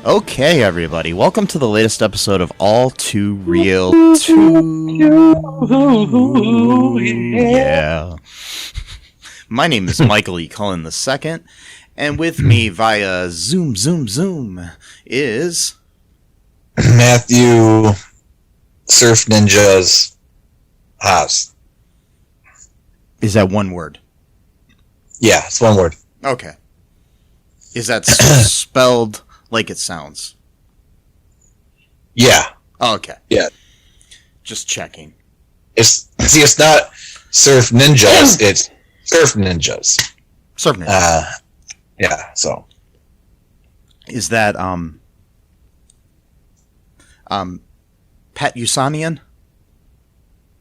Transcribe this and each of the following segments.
Okay, everybody, welcome to the latest episode of All2ReelToo. Yeah. My name is Michael E. Cullen II, and with me via Zoom is... Matthew Surf Ninjas Haas. Is that one word? Yeah, it's one word. Okay. Is that spelled like it sounds? Yeah. Oh, okay. Yeah. Just checking. It's not Surf Ninjas, it's Surf Ninjas. Surf Ninjas. Yeah, so. Is that, Patusan?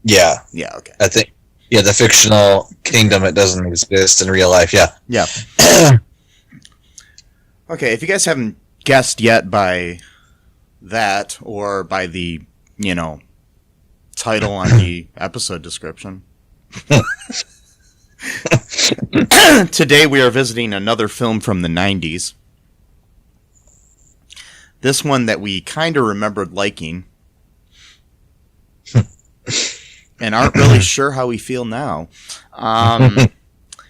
Yeah. Yeah, okay. I think, yeah, the fictional kingdom, it doesn't exist in real life, yeah. Yeah. Okay, if you guys haven't guessed yet by that, or by the, title on the episode description. Today we are visiting another film from the 90s. This one that we kind of remembered liking. And aren't really sure how we feel now.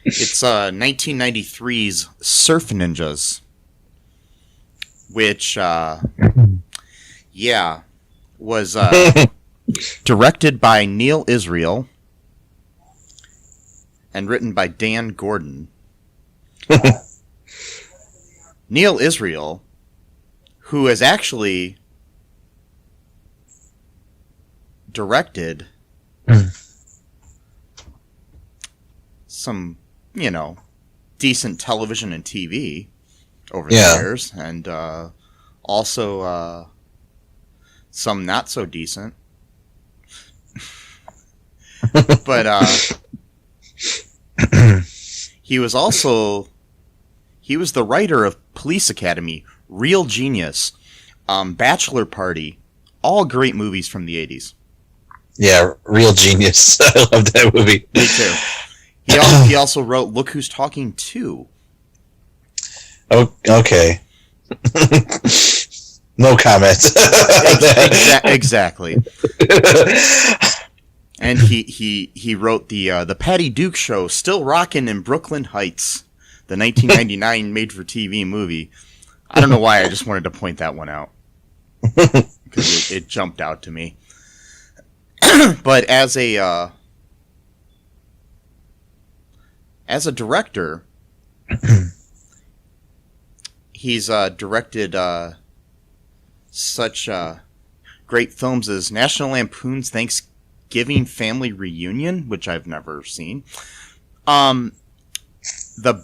It's 1993's Surf Ninjas. Which, was directed by Neil Israel and written by Dan Gordon. Neil Israel, who has actually directed some, decent television and TV over the years, and also some not so decent. But he was the writer of Police Academy, Real Genius, Bachelor Party, all great movies from the 80s. Yeah, Real Genius. I love that movie. Me too. He also wrote Look Who's Talking 2. Oh, okay. No comment. Exactly. And he wrote the Patty Duke Show, Still Rockin' in Brooklyn Heights, the 1999 made-for-TV movie. I don't know why, I just wanted to point that one out. Because it jumped out to me. But as a director, he's directed such great films as National Lampoon's Thanksgiving Family Reunion, which I've never seen. The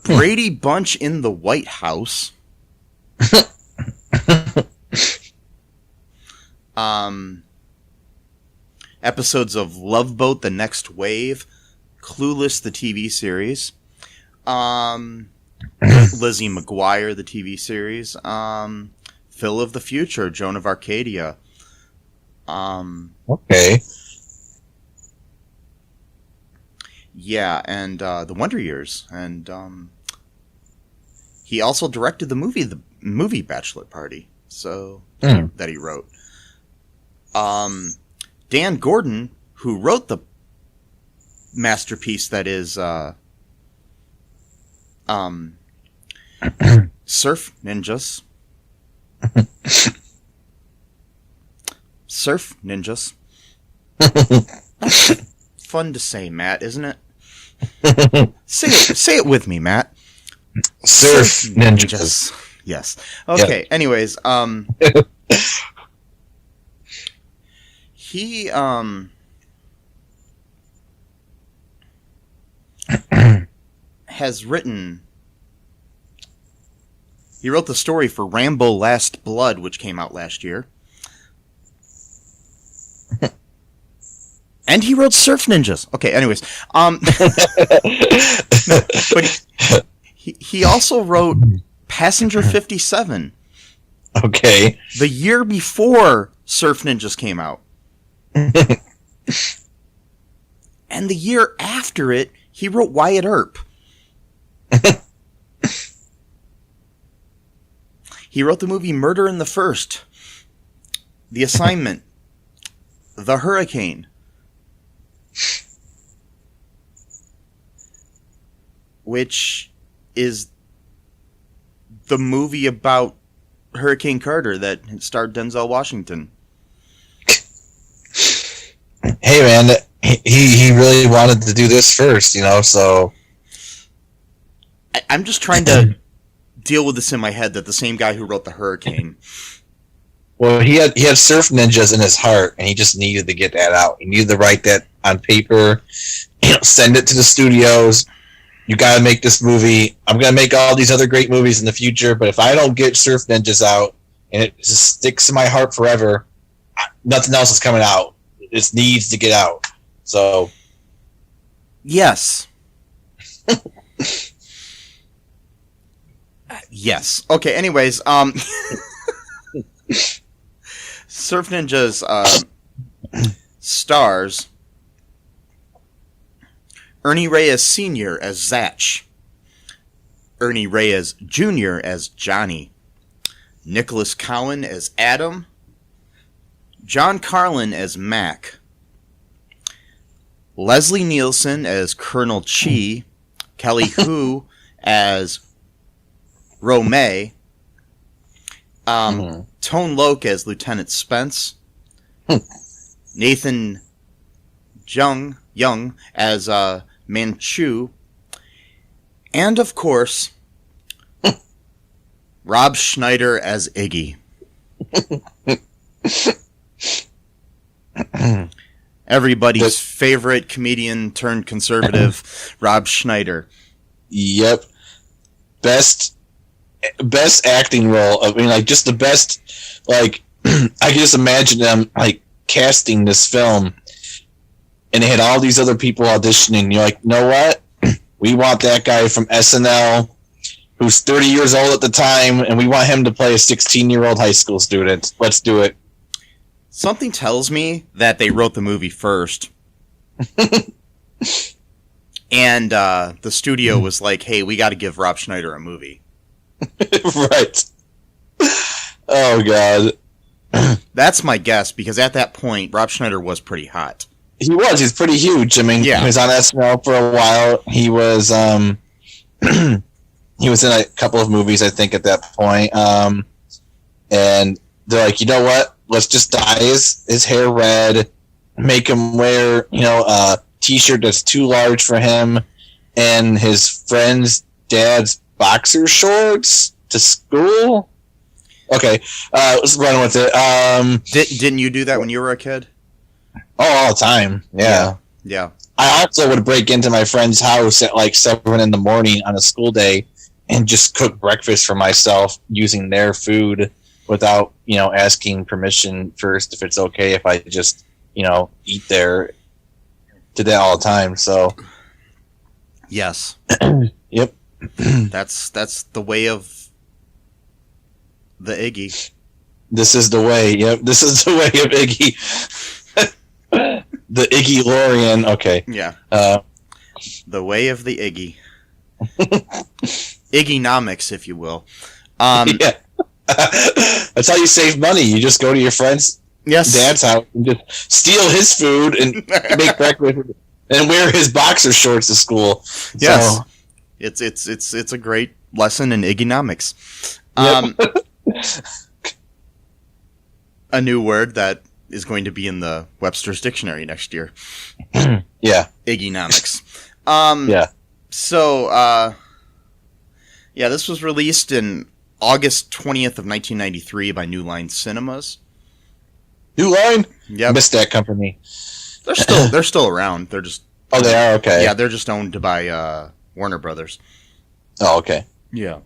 Brady Bunch in the White House. Episodes of Love Boat: The Next Wave, Clueless, the TV series, Lizzie McGuire, the TV series, Phil of the Future, Joan of Arcadia. Okay. Yeah, and The Wonder Years, and he also directed the movie Bachelor Party, so that he wrote. Dan Gordon, who wrote the masterpiece that is Surf Ninjas. Surf Ninjas. Fun to say, Matt, isn't it? Say it with me, Matt. Surf Ninjas. Yes. Okay. Yep. Anyways, he has written. He wrote the story for Rambo: Last Blood, which came out last year. And he wrote Surf Ninjas. Okay, anyways. No, but he also wrote Passenger 57. Okay. The year before Surf Ninjas came out. And the year after it, he wrote Wyatt Earp. He wrote the movie Murder in the First, The Assignment, The Hurricane, which is the movie about Hurricane Carter that starred Denzel Washington. Hey, man, he really wanted to do this first, so... I'm just trying to deal with this in my head that the same guy who wrote The Hurricane... Well, he had Surf Ninjas in his heart, and he just needed to get that out. He needed to write that on paper, send it to the studios. You got to make this movie. I'm going to make all these other great movies in the future, but if I don't get Surf Ninjas out, and it just sticks in my heart forever, nothing else is coming out. It just needs to get out. So, yes. Yes. Okay, anyways, Surf Ninjas stars Ernie Reyes Sr. as Zatch, Ernie Reyes Jr. as Johnny, Nicolas Cowan as Adam, John Carlin as Mac, Leslie Nielsen as Colonel Chi, Kelly Hu as Romay, Tone Loc as Lieutenant Spence, Nathan Young as Manchu, and of course, Rob Schneider as Iggy. Everybody's favorite comedian turned conservative, Rob Schneider. Yep. Best acting role. I mean, just the best, I can just imagine them, casting this film, and they had all these other people auditioning. You're like, you know what? We want that guy from SNL, who's 30 years old at the time, and we want him to play a 16-year-old high school student. Let's do it. Something tells me that they wrote the movie first. And the studio was like, hey, we got to give Rob Schneider a movie. Right. Oh, God. That's my guess, because at that point, Rob Schneider was pretty hot. He was. He's pretty huge. I mean, yeah. He was on SNL for a while. He was he was in a couple of movies, I think, at that point. And they're like, you know what? Let's just dye his hair red, make him wear, a T-shirt that's too large for him, and his friend's dad's boxer shorts to school. Okay, let's run with it. Didn't you do that when you were a kid? Oh, all the time. Yeah. I also would break into my friend's house at 7 in the morning on a school day and just cook breakfast for myself using their food without, asking permission first if it's okay if I just, eat there. Did that all the time, so. Yes. Yep. That's the way of the Iggy. This is the way. Yep. This is the way of Iggy. The Iggy Lorian. Okay. Yeah. The way of the Iggy. Iggynomics, if you will. Yeah. That's how you save money. You just go to your friend's dad's house and just steal his food and make breakfast and wear his boxer shorts to school. Yes. So, it's a great lesson in Iggynomics. A new word that is going to be in the Webster's Dictionary next year. Yeah. Iggynomics. Yeah. So, this was released in August 20th of 1993 by New Line Cinemas. New Line? Yep. Missed that company. They're still around. They're just they are? Okay. Yeah, they're just owned by Warner Brothers. Oh, okay. Yeah.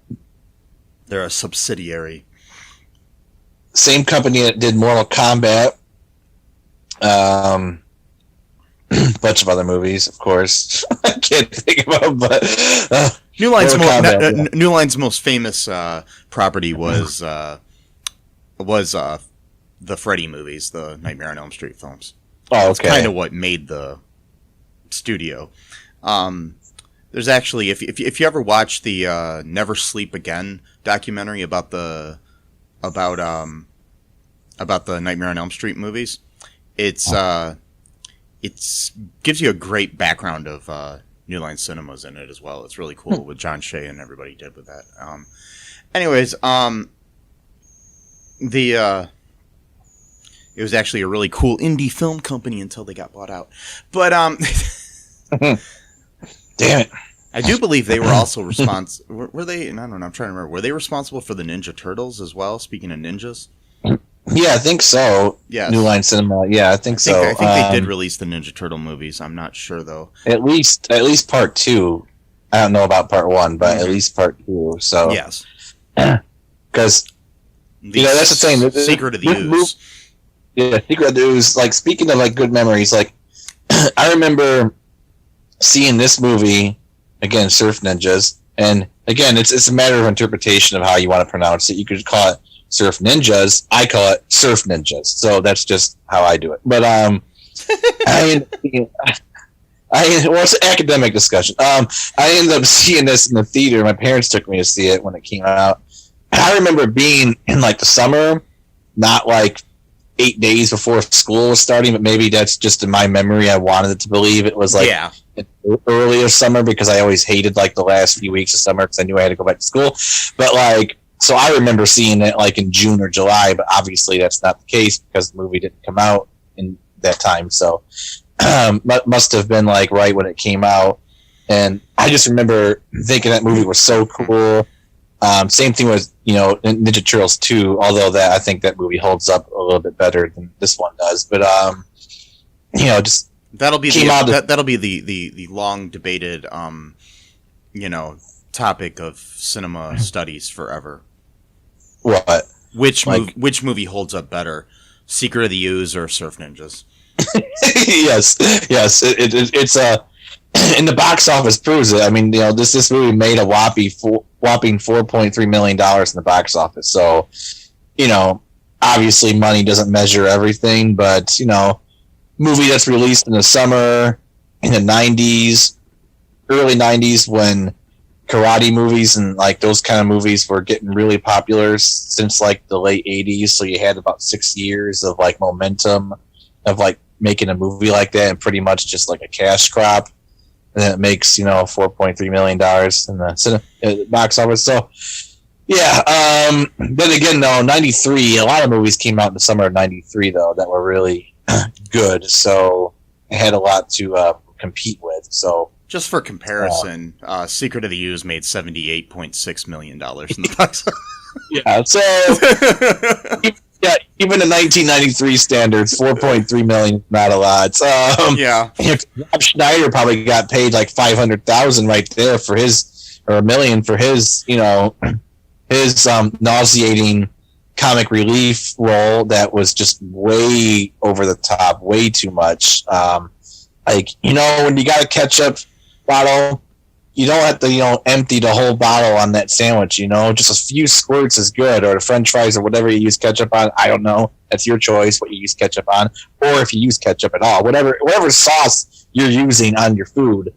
They're a subsidiary. Same company that did Mortal Kombat. Bunch of other movies, of course. I can't think of them, but New Line's most famous property was the Freddy movies, the Nightmare on Elm Street films. Oh, okay. It's kind of what made the studio. There's actually, if you ever watch the Never Sleep Again documentary about the Nightmare on Elm Street movies, it's gives you a great background of New Line Cinemas in it as well. It's really cool what John Shea and everybody did with that. It was actually a really cool indie film company until they got bought out. But damn it. I do believe they were also responsible. Were they? I don't know. I'm trying to remember. Were they responsible for the Ninja Turtles as well? Speaking of ninjas. Yeah, I think so. Yeah, New Line Cinema. Yeah, I think so. I think they did release the Ninja Turtle movies. I'm not sure though. At least part 2. I don't know about part 1, but at least part 2. So yes, because that's the thing. Secret of the Ooze. Yeah, Secret of the Ooze. Like, speaking of like good memories, like I remember seeing this movie again, Surf Ninjas, and again, it's a matter of interpretation of how you want to pronounce it. You could call it Surf Ninjas. I call it Surf Ninjas. So that's just how I do it. But well, it's an academic discussion. I ended up seeing this in the theater. My parents took me to see it when it came out. I remember being in like the summer, not like 8 days before school was starting, but maybe that's just in my memory. I wanted it to believe it was like earlier summer because I always hated like the last few weeks of summer because I knew I had to go back to school. But like, so I remember seeing it like in June or July, but obviously that's not the case because the movie didn't come out in that time. So must have been like right when it came out. And I just remember thinking that movie was so cool. Same thing with, Ninja Turtles 2, although that I think that movie holds up a little bit better than this one does. But, just that'll be the long debated, topic of cinema studies forever. What? Which movie holds up better, Secret of the Ooze or Surf Ninjas? yes. It's and the box office proves it. I mean, this movie made a whopping $4.3 million in the box office. So, obviously money doesn't measure everything, but, movie that's released in the summer, in the 90s, early 90s, when karate movies and like those kind of movies were getting really popular since like the late 80s. So you had about 6 years of like momentum of like making a movie like that and pretty much just like a cash crop. And then it makes, $4.3 million in the box office. So, yeah. Then again, though, 93, a lot of movies came out in the summer of 93, though, that were really good. So it had a lot to compete with. So, just for comparison, Secret of the Ooze made $78.6 million in the box office. Yeah, so... Yeah, even in 1993 standards, 4.3 million is not a lot. Yeah, Schneider probably got paid like $500,000 right there for his, or $1 million for his, his nauseating comic relief role that was just way over the top, way too much. When you got a ketchup bottle, you don't have to, empty the whole bottle on that sandwich, just a few squirts is good, or the french fries or whatever you use ketchup on. I don't know. That's your choice what you use ketchup on, or if you use ketchup at all, whatever sauce you're using on your food.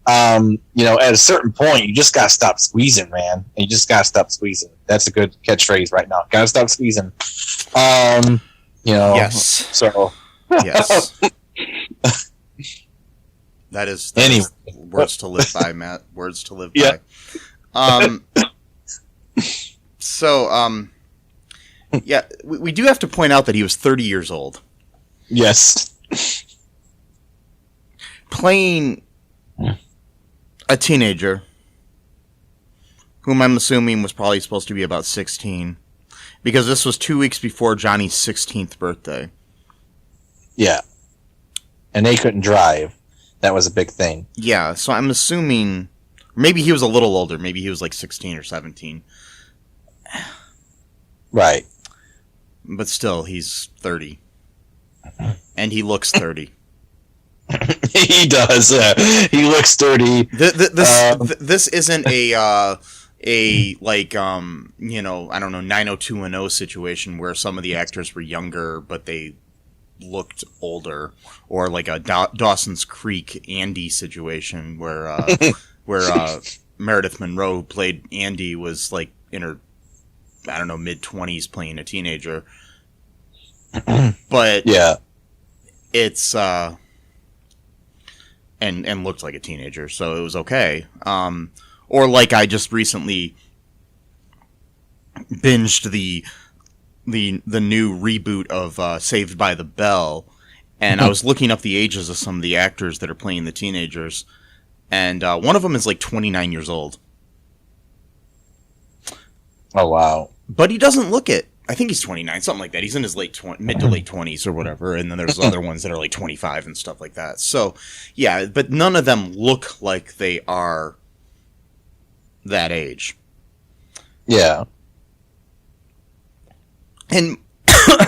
At a certain point, you just got to stop squeezing, man. You just got to stop squeezing. That's a good catchphrase right now. Got to stop squeezing. Yes. So. Yes. That is words to live by, Matt. Words to live by. We do have to point out that he was 30 years old. Yes. Playing a teenager whom I'm assuming was probably supposed to be about 16, because this was 2 weeks before Johnny's 16th birthday. Yeah. And they couldn't drive. That was a big thing. Yeah, so I'm assuming maybe he was a little older. Maybe he was like 16 or 17. Right. But still, he's 30. And he looks 30. He does. He looks 30. This isn't a like you know, I don't know, 90210 situation where some of the actors were younger but they looked older, or like a Dawson's Creek Andy situation where Meredith Monroe, who played Andy, was like in her, I don't know, mid-20s playing a teenager. But yeah, it's and looked like a teenager, so it was okay. Or like I just recently binged the new reboot of Saved by the Bell, and I was looking up the ages of some of the actors that are playing the teenagers, and one of them is like 29 years old. Oh wow! But he doesn't look it. I think he's 29, something like that. He's in his mid to late 20s or whatever, and then there's other ones that are like 25 and stuff like that. So, yeah, but none of them look like they are that age. Yeah. And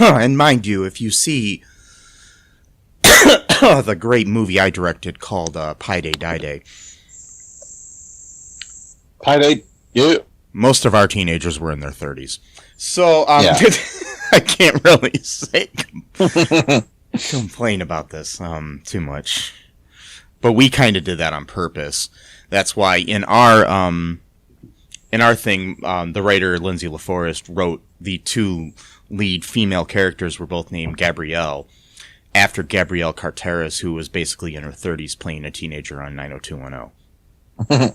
and mind you, if you see the great movie I directed called Pi Day Die Day, Pi Day, yeah. Most of our teenagers were in their 30s. So yeah. I can't really say complain about this too much. But we kind of did that on purpose. That's why in our thing, the writer Lindsay LaForest wrote the two lead female characters were both named Gabrielle, after Gabrielle Carteris, who was basically in her 30s playing a teenager on 90210.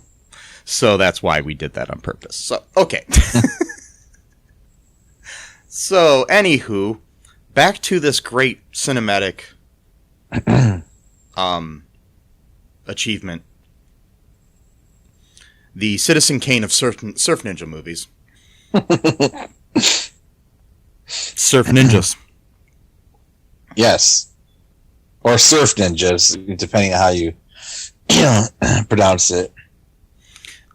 So that's why we did that on purpose. So, okay. So, anywho, back to this great cinematic achievement. The Citizen Kane of Surf Ninja movies. Surf Ninjas. Yes. Or Surf Ninjas, depending on how you pronounce it.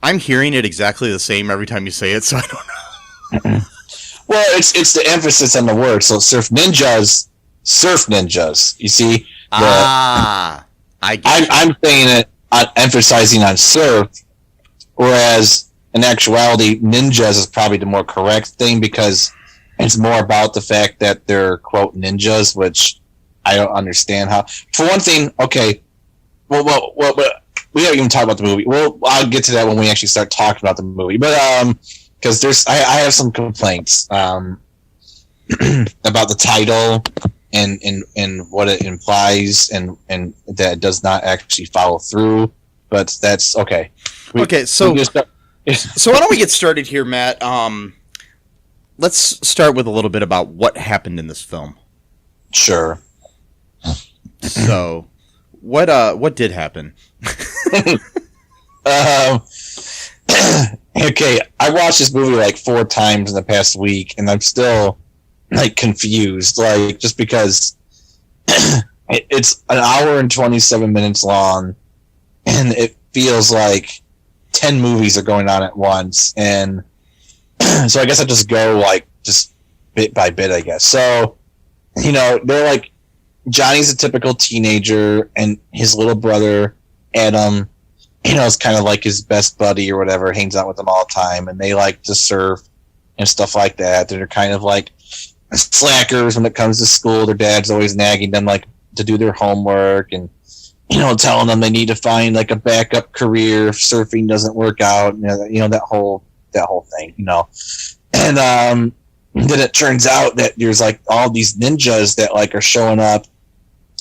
I'm hearing it exactly the same every time you say it, so I don't know. Well, it's the emphasis on the word. So Surf Ninjas. You see? I get I'm saying it, emphasizing on surf, whereas in actuality, ninjas is probably the more correct thing because it's more about the fact that they're, quote, ninjas, which I don't understand how. For one thing, okay, well, we haven't even talked about the movie. Well, I'll get to that when we actually start talking about the movie. But because I have some complaints about the title and what it implies and that it does not actually follow through. But that's okay. So why don't we get started here, Matt? Let's start with a little bit about what happened in this film. Sure. So, what did happen? Okay, I watched this movie like 4 times in the past week, and I'm still like confused. Like just because it's an hour and 27 minutes long, and it feels like 10 movies are going on at once, and so I guess I just go like just bit by bit, I guess. So, they're like Johnny's a typical teenager, and his little brother Adam, is kind of like his best buddy or whatever, hangs out with them all the time, and they like to surf and stuff like that. They're kind of like slackers when it comes to school. Their dad's always nagging them like to do their homework and telling them they need to find like a backup career if surfing doesn't work out. That whole thing. And then it turns out that there's like all these ninjas that like are showing up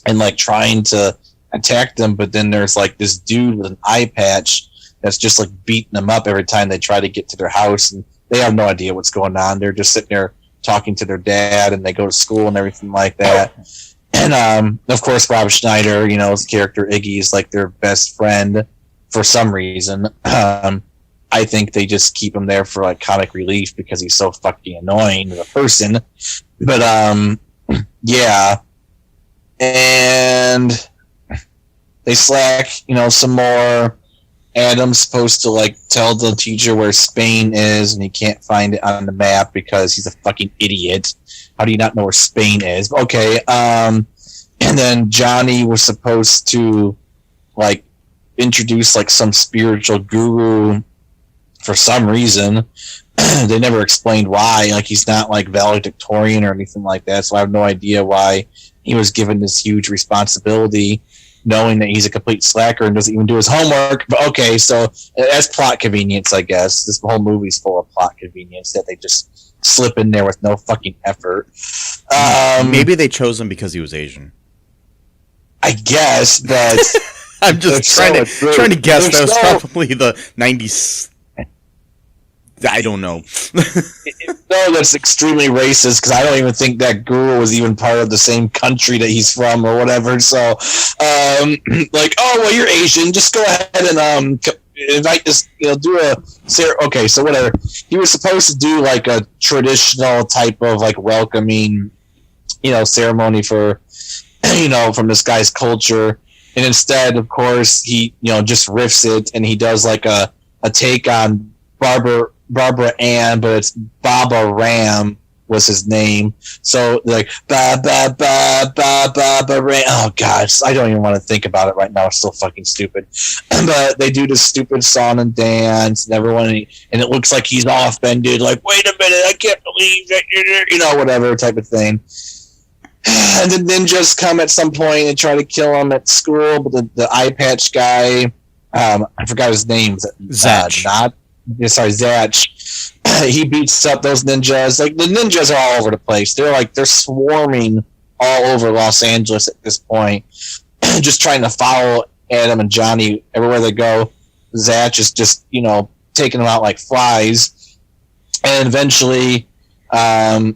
and like trying to attack them, but then there's like this dude with an eye patch that's just like beating them up every time they try to get to their house, and they have no idea what's going on. They're just sitting there talking to their dad, and they go to school and everything like that. And of course Rob Schneider, his character Iggy is like their best friend for some reason. I think they just keep him there for like comic relief because he's so fucking annoying as a person. But yeah, and they slack, some more. Adam's supposed to like tell the teacher where Spain is, and he can't find it on the map because he's a fucking idiot. How do you not know where Spain is? Okay, and then Johnny was supposed to like introduce like some spiritual guru for some reason. They never explained why. Like, he's not like valedictorian or anything like that, so I have no idea why he was given this huge responsibility, knowing that he's a complete slacker and doesn't even do his homework. But okay, so that's plot convenience, I guess. This whole movie's full of plot convenience that they just slip in there with no fucking effort. Maybe they chose him because he was Asian. I guess, but I'm just trying to guess. That was probably the 90s. I don't know. No, that's extremely racist because I don't even think that guru was even part of the same country that he's from or whatever. So, like, oh well, you're Asian. Just go ahead and invite this. Do a okay. So whatever. He was supposed to do like a traditional type of like welcoming, ceremony for, from this guy's culture, and instead, of course, he just riffs it and he does like a take on Barbara Ann, but it's Baba Ram was his name. So like Baba Ram. Oh god, I don't even want to think about it right now. It's so fucking stupid. But they do this stupid song and dance, and everyone, and it looks like he's offended. Like, wait a minute, I can't believe that, whatever type of thing. And the ninjas come at some point and try to kill him at school, but the eye patch guy, I forgot his name. Zach. Zach. He beats up those ninjas. Like, the ninjas are all over the place. They're swarming all over Los Angeles at this point, just trying to follow Adam and Johnny everywhere they go. Zach is just, taking them out like flies. And eventually, Iggy.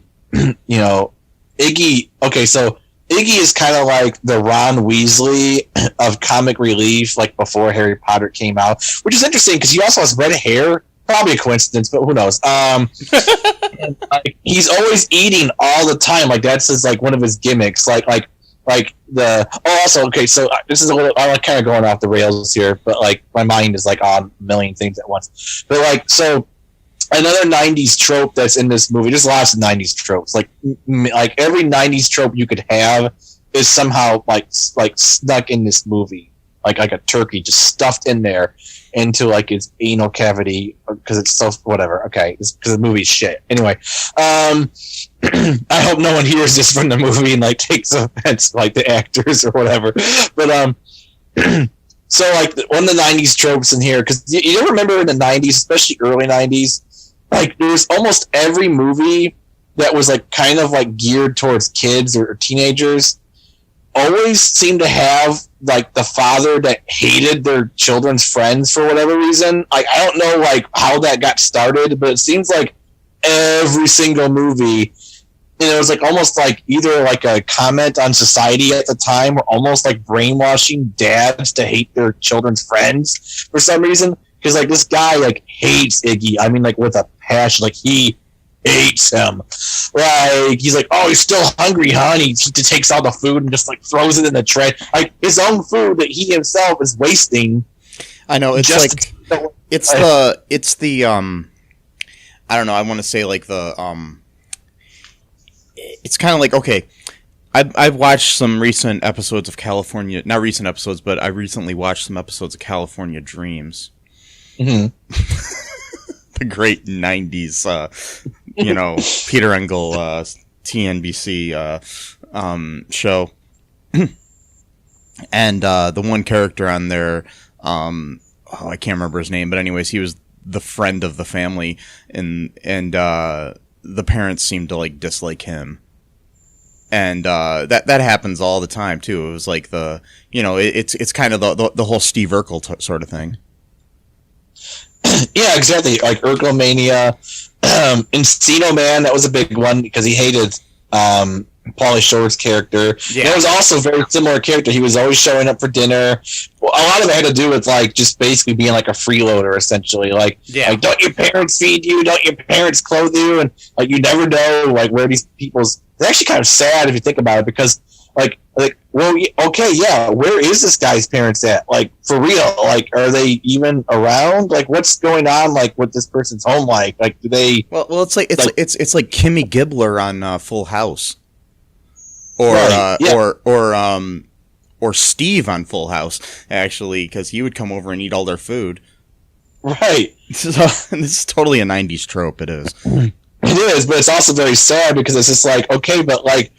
Okay, so Iggy is kind of like the Ron Weasley of comic relief, like before Harry Potter came out, which is interesting because he also has red hair. Probably a coincidence, but who knows? And, he's always eating all the time. Like, that's his one of his gimmicks. Also, okay, so this is I'm kind of going off the rails here, but like my mind is like on a million things at once. But so another 90s trope that's in this movie. There's lots of 90s tropes. Like every 90s trope you could have is somehow like snuck in this movie. Like a turkey just stuffed in there into like its anal cavity because it's so whatever. Okay, because the movie's shit. Anyway, I hope no one hears this from the movie and like takes offense, like the actors or whatever. But so like one of the 90s tropes in here, because you remember in the 90s, especially early 90s, like there was almost every movie that was like kind of like geared towards kids or teenagers always seemed to have like the father that hated their children's friends for whatever reason. Like, I don't know like how that got started, but it seems like every single movie, it was like almost like either like a comment on society at the time or almost like brainwashing dads to hate their children's friends for some reason. Because like this guy like hates Iggy. I mean, like with a passion. Like he hates him. Like he's like, oh, you're still hungry, huh? And he takes all the food and just like throws it in the trash. Like his own food that he himself is wasting. I know, it's like it's the I don't know, I want to say like the it's kind of like, okay, I've watched some recent episodes of California, not recent episodes, but I recently watched some episodes of California Dreams. Mm-hmm. The great 90s, Peter Engel, TNBC show. And the one character on there, I can't remember his name, but anyways, he was the friend of the family, and the parents seemed to like dislike him. And that happens all the time too. It was like it's kind of the whole Steve Urkel sort of thing. Yeah, exactly. Like Urkelmania, Encino Man, that was a big one because he hated Pauly Shore's character. Yeah. There was also a very similar character. He was always showing up for dinner. Well, a lot of it had to do with like just basically being like a freeloader, essentially. Like, like, don't your parents feed you? Don't your parents clothe you? And like, you never know like where these people's. It's actually kind of sad if you think about it, because well, okay, yeah, where is this guy's parents at? Like, for real? Like, are they even around? Like, what's going on? Like, with this person's home? Like, do they? Well, it's like it's like Kimmy Gibbler on Full House, or or Steve on Full House, actually, because he would come over and eat all their food. Right. So this is totally a '90s trope. It is. It is, but it's also very sad because it's just like, okay, but like,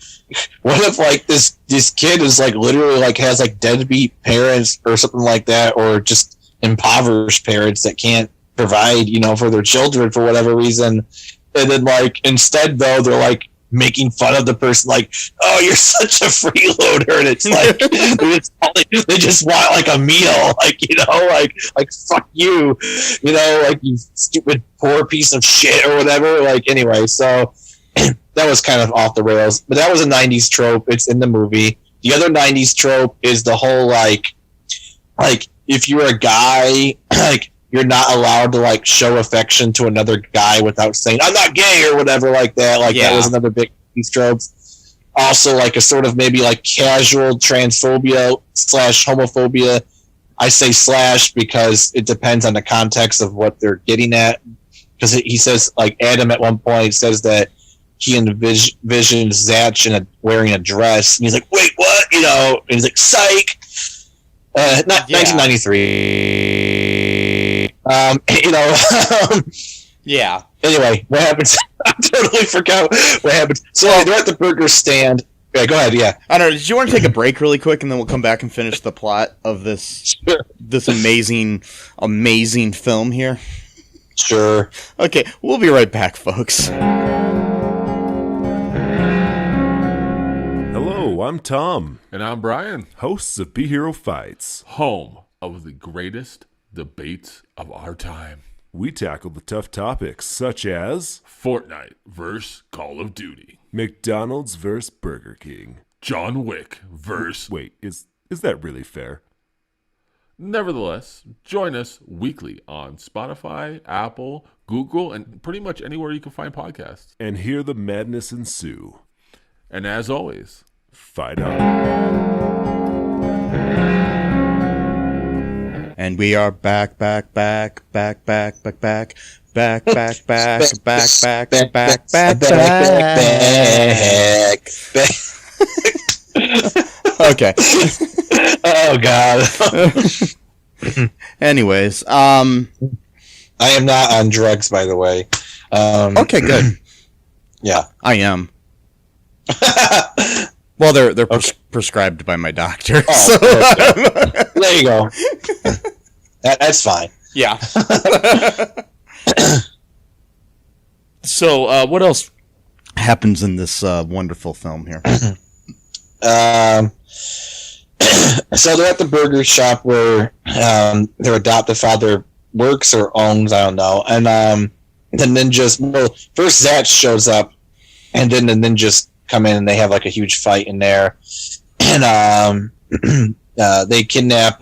what if like this kid is like literally like has like deadbeat parents or something like that, or just impoverished parents that can't provide, for their children for whatever reason, and then like instead though they're like making fun of the person, like, oh, you're such a freeloader, and it's like they just want like a meal, like fuck you, like you stupid poor piece of shit or whatever. Like, anyway, so that was kind of off the rails, but that was a '90s trope. It's in the movie. The other '90s trope is the whole like if you're a guy, like, you're not allowed to like show affection to another guy without saying "I'm not gay" or whatever like that. Like, that was another big trope. Also, like a sort of maybe like casual transphobia / homophobia. I say slash because it depends on the context of what they're getting at. Because he says, like, Adam at one point says that he envisions Zach wearing a dress, and he's like, "Wait, what?" And he's like, "Psych." 1993. Yeah. Anyway, what happens? I totally forgot what happens. So they're at the burger stand. Yeah, go ahead. Yeah. I don't know. Did you want to take a break really quick, and then we'll come back and finish the plot of this amazing film here? Sure. Okay, we'll be right back, folks. Hello, I'm Tom. And I'm Brian. Hosts of Be Hero Fights. Home of the greatest debates of our time. We tackle the tough topics such as Fortnite vs. Call of Duty. McDonald's vs. Burger King. John Wick vs. Wait, is that really fair? Nevertheless, join us weekly on Spotify, Apple, Google, and pretty much anywhere you can find podcasts. And hear the madness ensue. And as always, fight on. And we are back. Okay. Oh God. Anyways, I am not on drugs, by the way. Okay, good. Yeah, I am. Well, they're prescribed by my doctor. Oh, so. There you go. That's fine. Yeah. So, what else happens in this wonderful film here? So they're at the burger shop where their adoptive father works or owns, I don't know. And the ninjas, well, first Zach shows up, and then the ninjas come in and they have like a huge fight in there. And they kidnap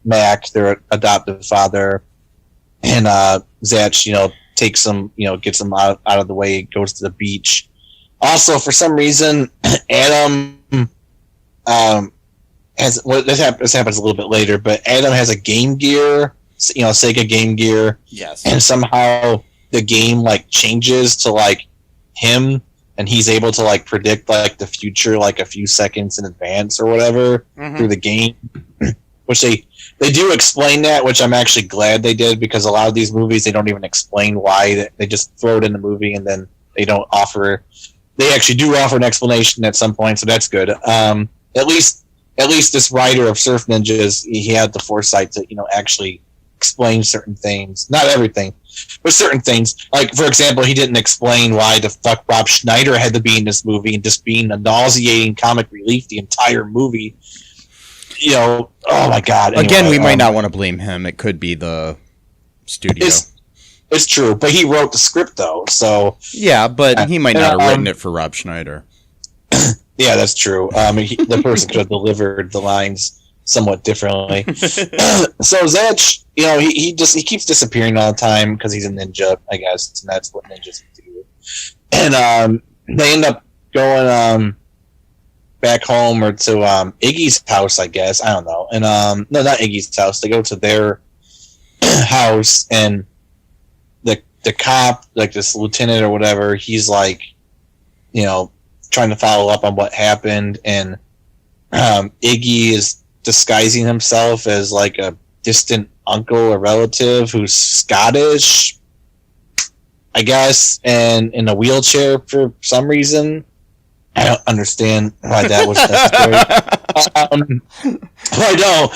Mac, their adoptive father, and Zach, takes him, gets him out of the way, goes to the beach. Also, for some reason, Adam has, well, this happens a little bit later, but Adam has a Game Gear, Sega Game Gear. Yes. And somehow the game like changes to like him, and he's able to like predict like the future like a few seconds in advance or whatever through the game. Which they do explain that, which I'm actually glad they did, because a lot of these movies they don't even explain why. They just throw it in the movie and then they don't offer. They actually do offer an explanation at some point, so that's good. At least this writer of Surf Ninjas, he had the foresight to actually explain certain things, not everything, but certain things. Like, for example, he didn't explain why the fuck Rob Schneider had to be in this movie and just being a nauseating comic relief the entire movie. Oh my God. Anyway, again, we might not want to blame him. It could be the studio. It's true, but he wrote the script though, so yeah, but he might not have written it for Rob Schneider. Yeah, that's true. The person could have delivered the lines somewhat differently. So Zetch, he keeps disappearing all the time because he's a ninja, I guess, and that's what ninjas do. And they end up going back home or to Iggy's house, I guess. I don't know. And no, not Iggy's house. They go to their house, and the cop, like this lieutenant or whatever, he's like, trying to follow up on what happened, and Iggy is disguising himself as like a distant uncle or relative who's Scottish, I guess, and in a wheelchair for some reason. I don't understand why that was necessary. I know,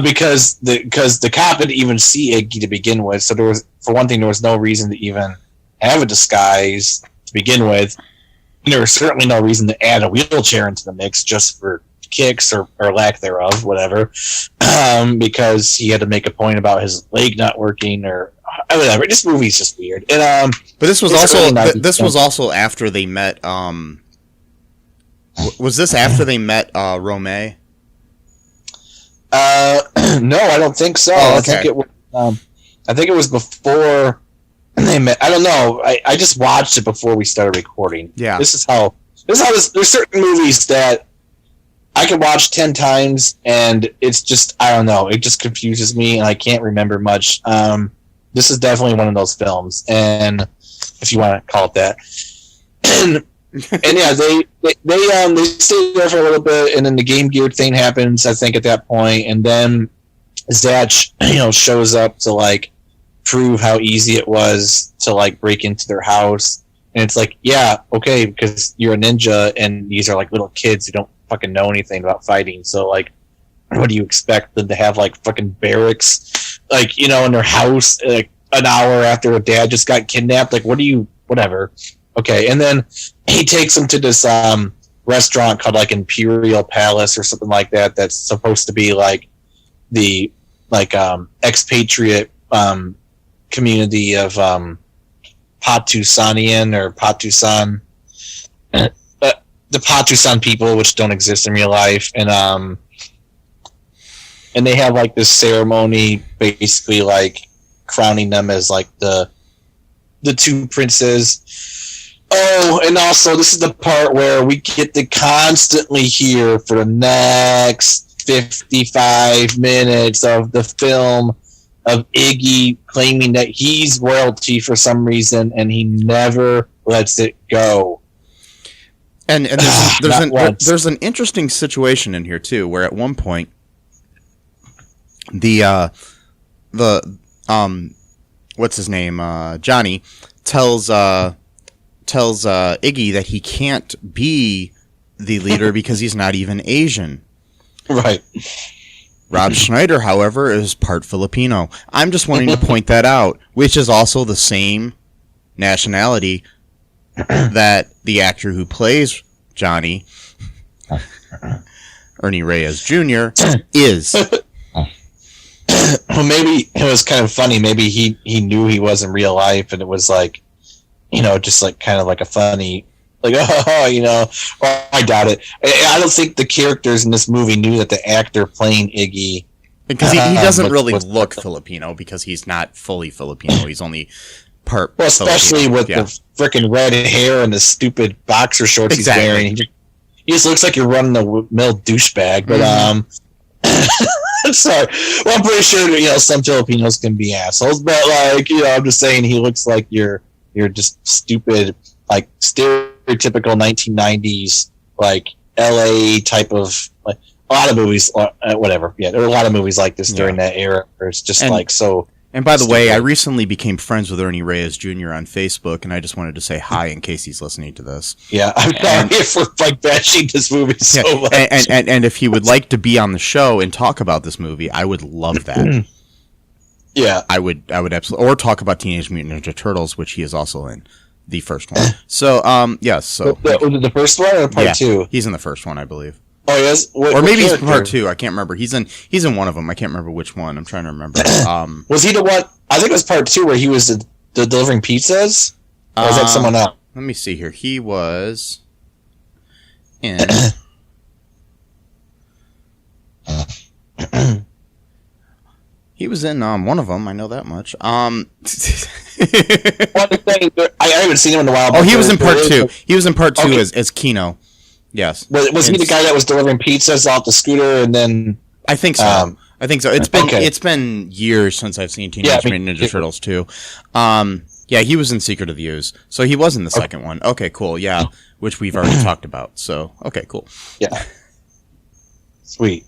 because the cop didn't even see Iggy to begin with, so there was, for one thing, there was no reason to even have a disguise to begin with. And there was certainly no reason to add a wheelchair into the mix just for kicks or lack thereof, whatever, because he had to make a point about his leg not working or whatever. This movie's just weird. And but this was also after they met. Was this after they met Romay? No, I don't think so. Oh, okay. I think it was before they met. I don't know. I just watched it before we started recording. Yeah. This is how there's certain movies that I can watch 10 times and it's just, I don't know, it just confuses me and I can't remember much. This is definitely one of those films, and if you want to call it that. And yeah, they stay there for a little bit, and then the Game Gear thing happens, I think, at that point, and then Zatch, shows up to like prove how easy it was to like break into their house, and it's like, yeah, okay, because you're a ninja, and these are like little kids who don't fucking know anything about fighting, so like, what do you expect them to have, like fucking barracks, like, in their house, like an hour after a dad just got kidnapped? Like, whatever. Okay, and then he takes them to this restaurant called like Imperial Palace or something like that. That's supposed to be like the expatriate community of Patusanian or Patusan, the Patusan people, which don't exist in real life, and they have like this ceremony, basically like crowning them as like the two princes. Oh, and also this is the part where we get to constantly hear for the next 55 minutes of the film of Iggy claiming that he's royalty for some reason, and he never lets it go. And there's an interesting situation in here too, where at one point the what's his name, Johnny tells Iggy that he can't be the leader because he's not even Asian. Right. Rob Schneider, however, is part Filipino. I'm just wanting to point that out, which is also the same nationality that the actor who plays Johnny, Ernie Reyes Jr., is. Well, maybe it was kind of funny. Maybe he knew he was in real life, and it was like, just like kind of like a funny, like, well, I doubt it. I don't think the characters in this movie knew that the actor playing Iggy, because he doesn't really look Filipino, because he's not fully Filipino. He's only part. Well, especially Filipino. with the freaking red hair and the stupid boxer shorts Exactly. he's wearing. He just looks like you're running the mill douchebag. But sorry. Well, I'm pretty sure some Filipinos can be assholes, but like I'm just saying he looks like you're just stupid, like stereotypical 1990s like LA type of, like a lot of movies, whatever. Yeah, there were a lot of movies like this during that era where it's just like so. And by the way, I recently became friends with Ernie Reyes Jr. on Facebook, and I just wanted to say hi in case he's listening to this. Yeah, I'm sorry for like bashing this movie so much. And if he would like to be on the show and talk about this movie, I would love that. Yeah, I would absolutely, or talk about Teenage Mutant Ninja Turtles, which he is also in, the first one. So, yes. So the first one or part two? He's in the first one, I believe. Oh, yes. Or maybe he's part two. I can't remember. He's in one of them. I can't remember which one. I'm trying to remember. Was he the one? I think it was part two where he was the delivering pizzas. Or was that someone else? Let me see here. He was And he was in one of them. I know that much. I haven't seen him in a while. Oh, he was in part 2. He was in part 2 as Kino. Yes. Was he the guy that was delivering pizzas off the scooter and then? I think so. It's been years since I've seen Teenage Mutant Ninja Turtles 2. Yeah, he was in Secret of the Ooze. So he was in the second one. Okay, cool. Yeah, which we've already talked about. So, okay, cool. Yeah. Sweet.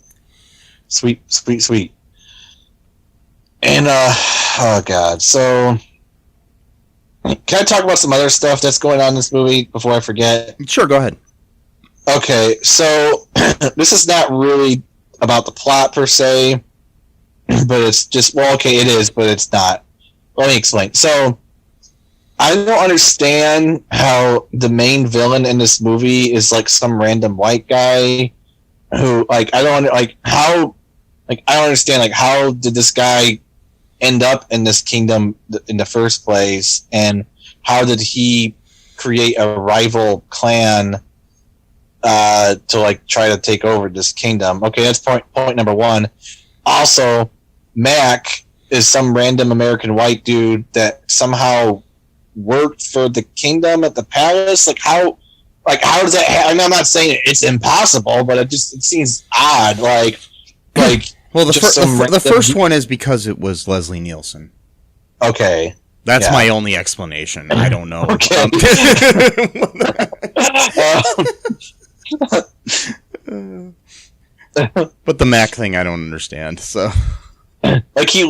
And, oh God. So, can I talk about some other stuff that's going on in this movie before I forget? Sure, go ahead. Okay, so this is not really about the plot per se, but it's just, well, okay, it is, but it's not. Let me explain. So, I don't understand how the main villain in this movie is like some random white guy who, like, I don't understand, like, how did this guy end up in this kingdom in the first place, and how did he create a rival clan to like try to take over this kingdom? Okay, that's point number one. Also, Mac is some random American white dude that somehow worked for the kingdom at the palace. Like how does that happen? I mean, I'm not saying it's impossible, but it seems odd. Like well, the first one is because it was Leslie Nielsen. Okay. That's my only explanation. I don't know. Okay. But the Mac thing, I don't understand. So, like, he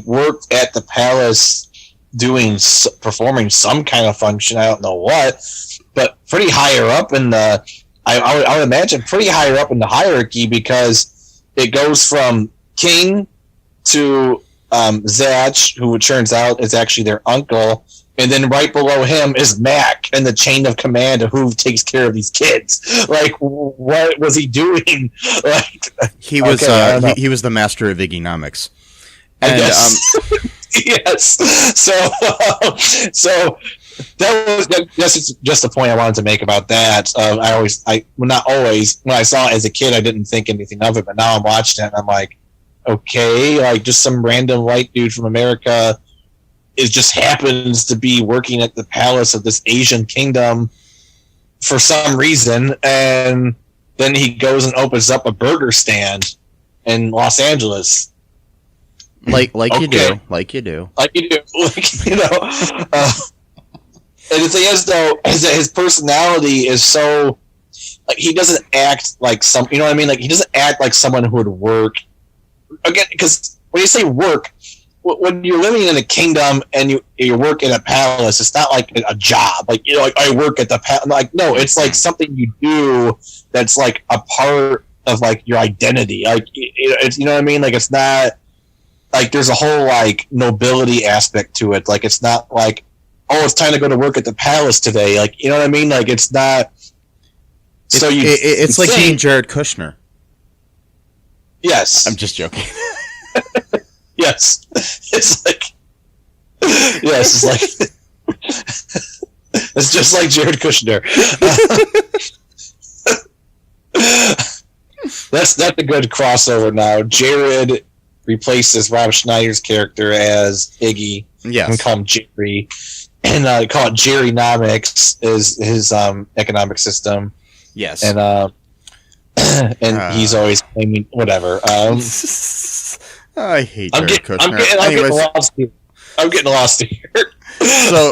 worked at the palace performing some kind of function. I don't know what, but pretty higher up in the. I would imagine pretty higher up in the hierarchy, because it goes from king to Zach, who it turns out is actually their uncle, and then right below him is Mac and the chain of command of who takes care of these kids. Like, what was he doing? Like, he was he was the master of Iggynomics. And, yes. So that's just a point I wanted to make about that. When I saw it as a kid, I didn't think anything of it, but now I'm watching it and I'm like, okay, like, just some random white dude from America just happens to be working at the palace of this Asian kingdom for some reason, and then he goes and opens up a burger stand in Los Angeles. Like you do. Like, you know. And the thing is, though, is that his personality is so, like, he doesn't act like some, you know what I mean? Like, he doesn't act like someone who would work. Again, because when you say work, when you're living in a kingdom and you work in a palace, it's not like a job. Like, you know, like, I work at the palace. Like, no, it's like something you do that's like a part of like your identity. Like, it's, you know what I mean? Like, it's not like there's a whole like nobility aspect to it. Like, it's not like, oh, it's time to go to work at the palace today. Like, you know what I mean? Like, it's not. So it's like being Jared Kushner. Yes, I'm just joking. Yes, it's like. Yes, it's like. It's just like Jared Kushner. That's a good crossover now. Jared replaces Rob Schneider's character as Iggy. Yes. And call him Jerry. And call it Jerrynomics is his economic system. Yes. And he's always claiming whatever. I hate Jared Kushner. I'm getting lost here.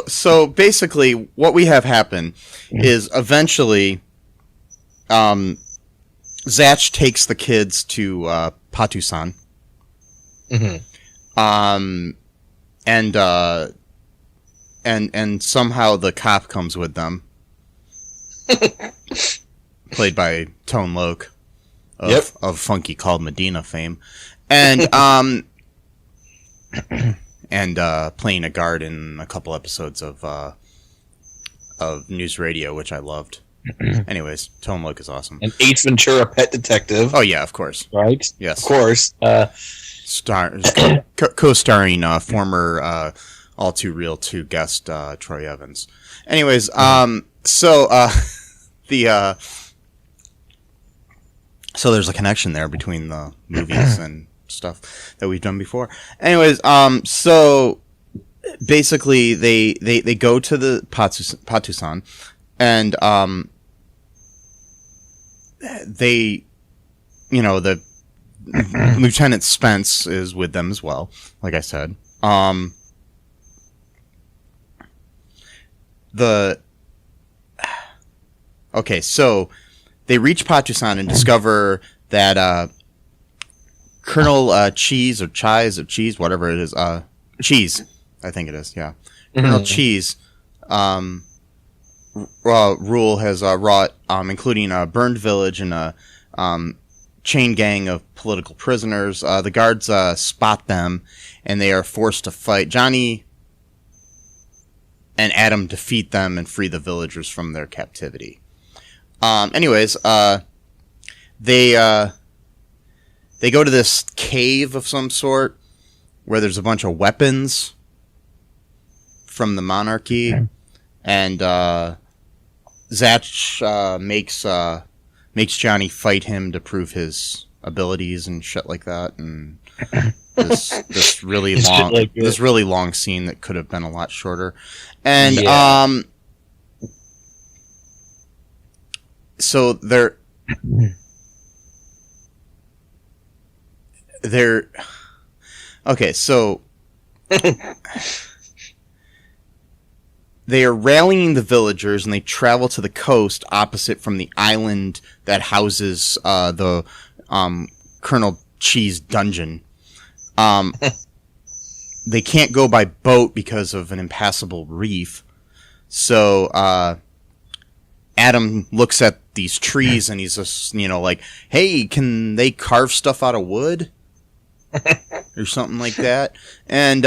So basically, what we have happen is eventually, Zach takes the kids to Patusan. Mm-hmm. And somehow the cop comes with them, played by Tone Loc of Funky Called Medina fame, and playing a guard in a couple episodes of News Radio, which I loved. Anyways, Tone Loc is awesome. And Ace Ventura: Pet Detective. Oh yeah, of course. Right. Yes, of course. Co-starring former All2ReelToo guest Troy Evans. Anyways, so So there's a connection there between the movies and stuff that we've done before. Anyways, so basically they go to the Patusan, and they, the Lieutenant Spence is with them as well, like I said. So they reach Patusan and discover that Colonel Cheese or Chies or Cheese, whatever it is, Cheese, I think it is, yeah. Colonel Cheese rule has wrought, including a burned village and a chain gang of political prisoners. The guards spot them, and they are forced to fight. Johnny and Adam defeat them and free the villagers from their captivity. Anyways, they go to this cave of some sort where there's a bunch of weapons from the monarchy, and Zach makes Johnny fight him to prove his abilities and shit like that, and this really long scene that could have been a lot shorter, and so they're okay. So they are rallying the villagers, and they travel to the coast opposite from the island that houses the Colonel Cheese dungeon. They can't go by boat because of an impassable reef. So Adam looks at these trees, and he's just, like, hey, can they carve stuff out of wood? Or something like that. And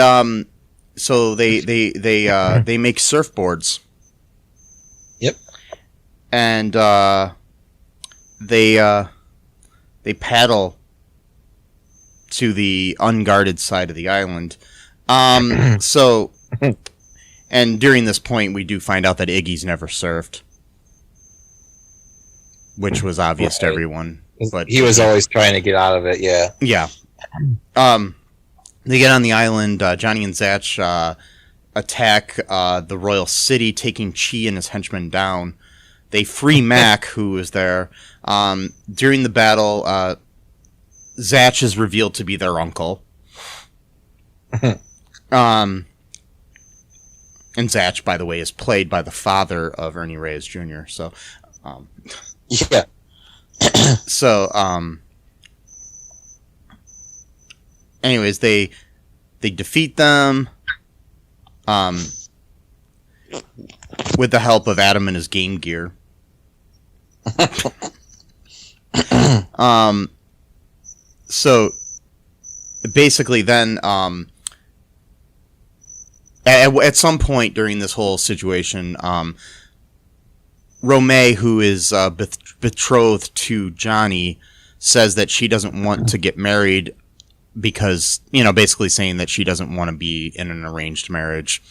so they make surfboards. Yep. And they paddle to the unguarded side of the island. So, and during this point, we do find out that Iggy's never surfed, which was obvious to everyone. But he was always trying to get out of it. Yeah. Yeah. They get on the island. Johnny and Zach attack the royal city, taking Chi and his henchmen down. They free Mac, who is there. During the battle, Zach is revealed to be their uncle. And Zach, by the way, is played by the father of Ernie Reyes Jr. So, yeah. So, anyways, they defeat them with the help of Adam and his Game Gear. So basically, then at some point during this whole situation, Romay, who is betrothed to Johnny, says that she doesn't want to get married because, basically saying that she doesn't want to be in an arranged marriage,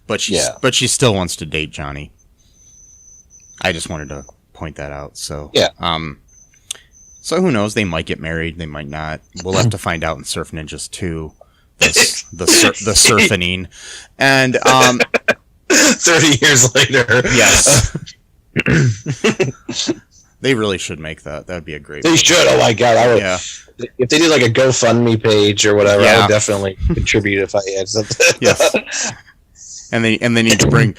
but she still wants to date Johnny. I just wanted to point that out. So yeah. So who knows? They might get married. They might not. We'll have to find out in Surf Ninjas 2. The surfing. And 30 years later. Yes. They really should make that. That'd be a great. They should. Oh my god! I would. Yeah. If they did like a GoFundMe page or whatever, I would definitely contribute if I had something. Yes. And they need to bring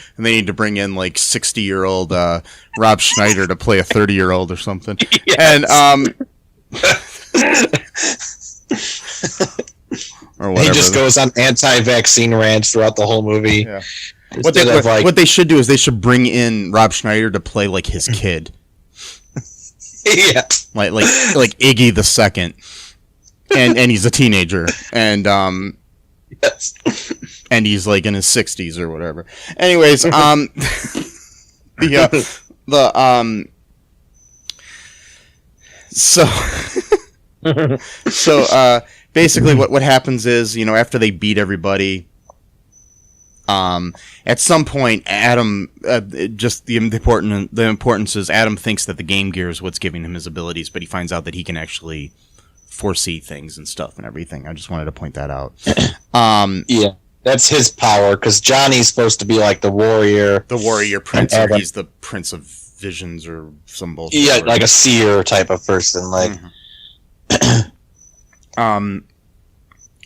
in like 60-year-old Rob Schneider to play a 30-year-old or something. Yes. And or whatever. He just goes on anti-vaccine rants throughout the whole movie. Yeah. What they should do is they should bring in Rob Schneider to play like his kid. Yeah. Like Iggy the Second. And he's a teenager. And yes. And he's like in his 60s or whatever. Anyways, so basically what happens is, after they beat everybody, At some point, Adam, just the importance is Adam thinks that the Game Gear is what's giving him his abilities, but he finds out that he can actually foresee things and stuff and everything. I just wanted to point that out. Yeah, that's his power, because Johnny's supposed to be like the warrior prince, or he's the prince of visions or some bullshit. Yeah, like a seer type of person. Like,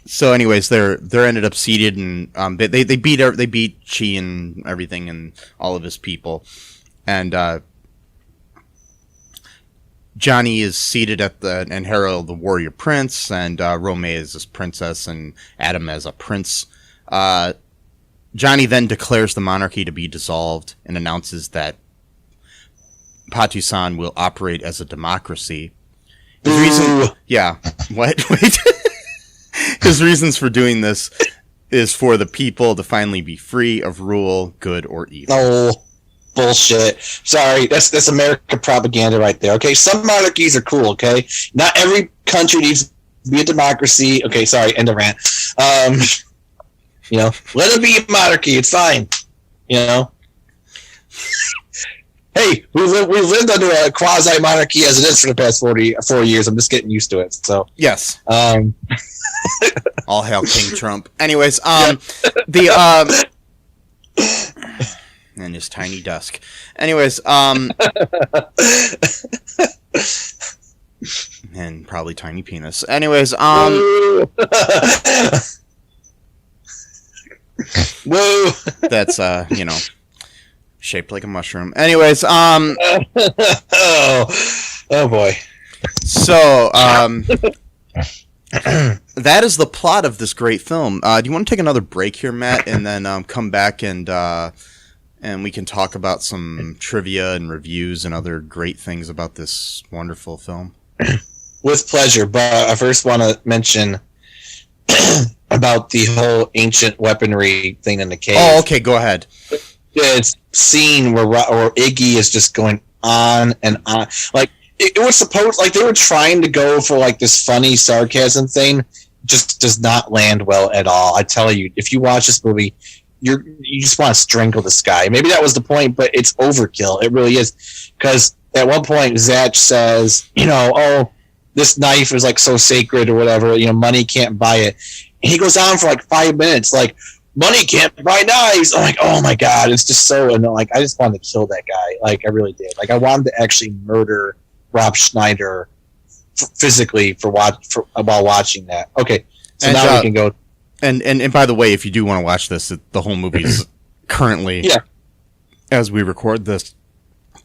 So, anyways, they're ended up seated, and they beat Chi and everything, and all of his people, and Johnny is seated and Harold the warrior prince, and Rome is this princess, and Adam as a prince. Johnny then declares the monarchy to be dissolved and announces that Patusan will operate as a democracy. His reason, yeah, what? Wait. His reasons for doing this is for the people to finally be free of rule, good or evil. Oh, bullshit. Sorry, that's American propaganda right there. Okay, some monarchies are cool, okay? Not every country needs to be a democracy. Okay, sorry, end of rant. Let it be a monarchy, it's fine. Hey, we lived under a quasi-monarchy as it is for the past 4 years. I'm just getting used to it, so. Yes. All hail King Trump. Anyways, and his tiny dusk. Anyways, and probably tiny penis. Anyways, Whoa. That's shaped like a mushroom. Anyways, oh boy. So, that is the plot of this great film. Do you want to take another break here, Matt, and then come back and we can talk about some trivia and reviews and other great things about this wonderful film? With pleasure, but I first want to mention about the whole ancient weaponry thing in the cave. Oh, okay, go ahead. It's scene where Iggy is just going on and on. Like, it was supposed, like, they were trying to go for, like, this funny sarcasm thing. Just does not land well at all. I tell you, if you watch this movie, you just want to strangle this guy. Maybe that was the point, but it's overkill. It really is. Because at one point, Zach says, this knife is, like, so sacred or whatever. Money can't buy it. And he goes on for, like, 5 minutes, like, money can't buy knives. I'm like, oh my god, it's just so annoying. Like, I just wanted to kill that guy. Like, I really did. Like, I wanted to actually murder Rob Schneider physically while watching that. Okay, so and, now we can go. And by the way, if you do want to watch this, the whole movie is currently, as we record this,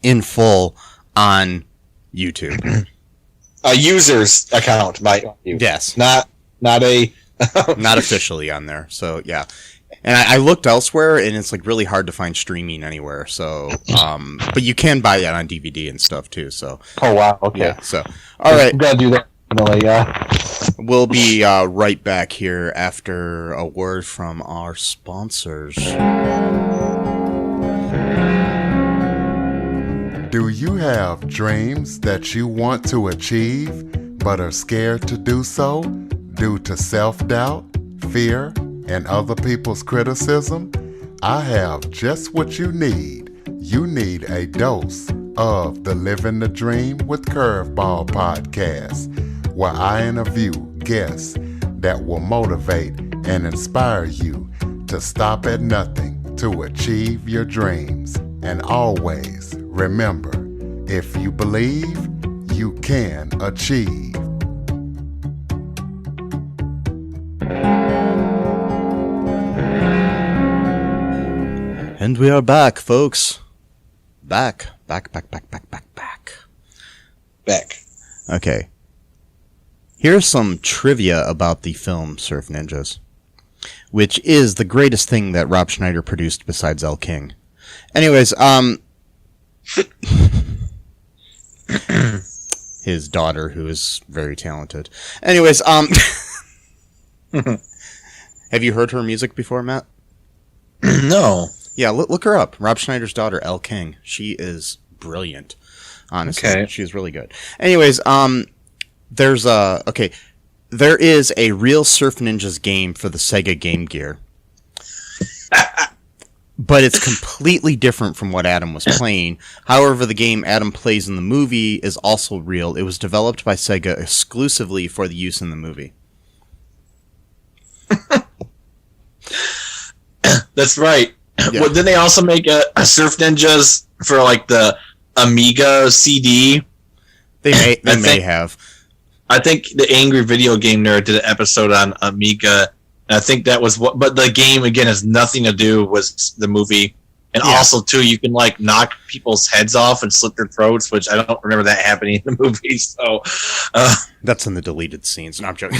in full on YouTube. A user's account, yes, not a not officially on there. So yeah. And I looked elsewhere, and it's like really hard to find streaming anywhere. So, but you can buy that on DVD and stuff too. So, oh wow, okay. Yeah. So, all right, we gotta do that. Yeah. We'll be right back here after a word from our sponsors. Do you have dreams that you want to achieve, but are scared to do so due to self-doubt, fear, and other people's criticism? I have just what you need. You need a dose of the Living the Dream with Curveball podcast, where I interview guests that will motivate and inspire you to stop at nothing to achieve your dreams. And always remember, if you believe, you can achieve. And we are back, folks. Back. Okay. Here's some trivia about the film Surf Ninjas, which is the greatest thing that Rob Schneider produced besides El King. Anyways, his daughter, who is very talented. Anyways, have you heard her music before, Matt? No. Yeah, look her up. Rob Schneider's daughter, Elle King. She is brilliant. Honestly, okay. She's really good. Anyways, there is a real Surf Ninjas game for the Sega Game Gear. But it's completely different from what Adam was playing. However, the game Adam plays in the movie is also real. It was developed by Sega exclusively for the use in the movie. That's right. Yeah. Well, didn't they also make a Surf Ninjas for like the Amiga CD? They may have. I think the Angry Video Game Nerd did an episode on Amiga. And I think that was what, but the game again has nothing to do with the movie. And also too, you can like knock people's heads off and slit their throats, which I don't remember that happening in the movie. So that's in the deleted scenes. No, I'm joking.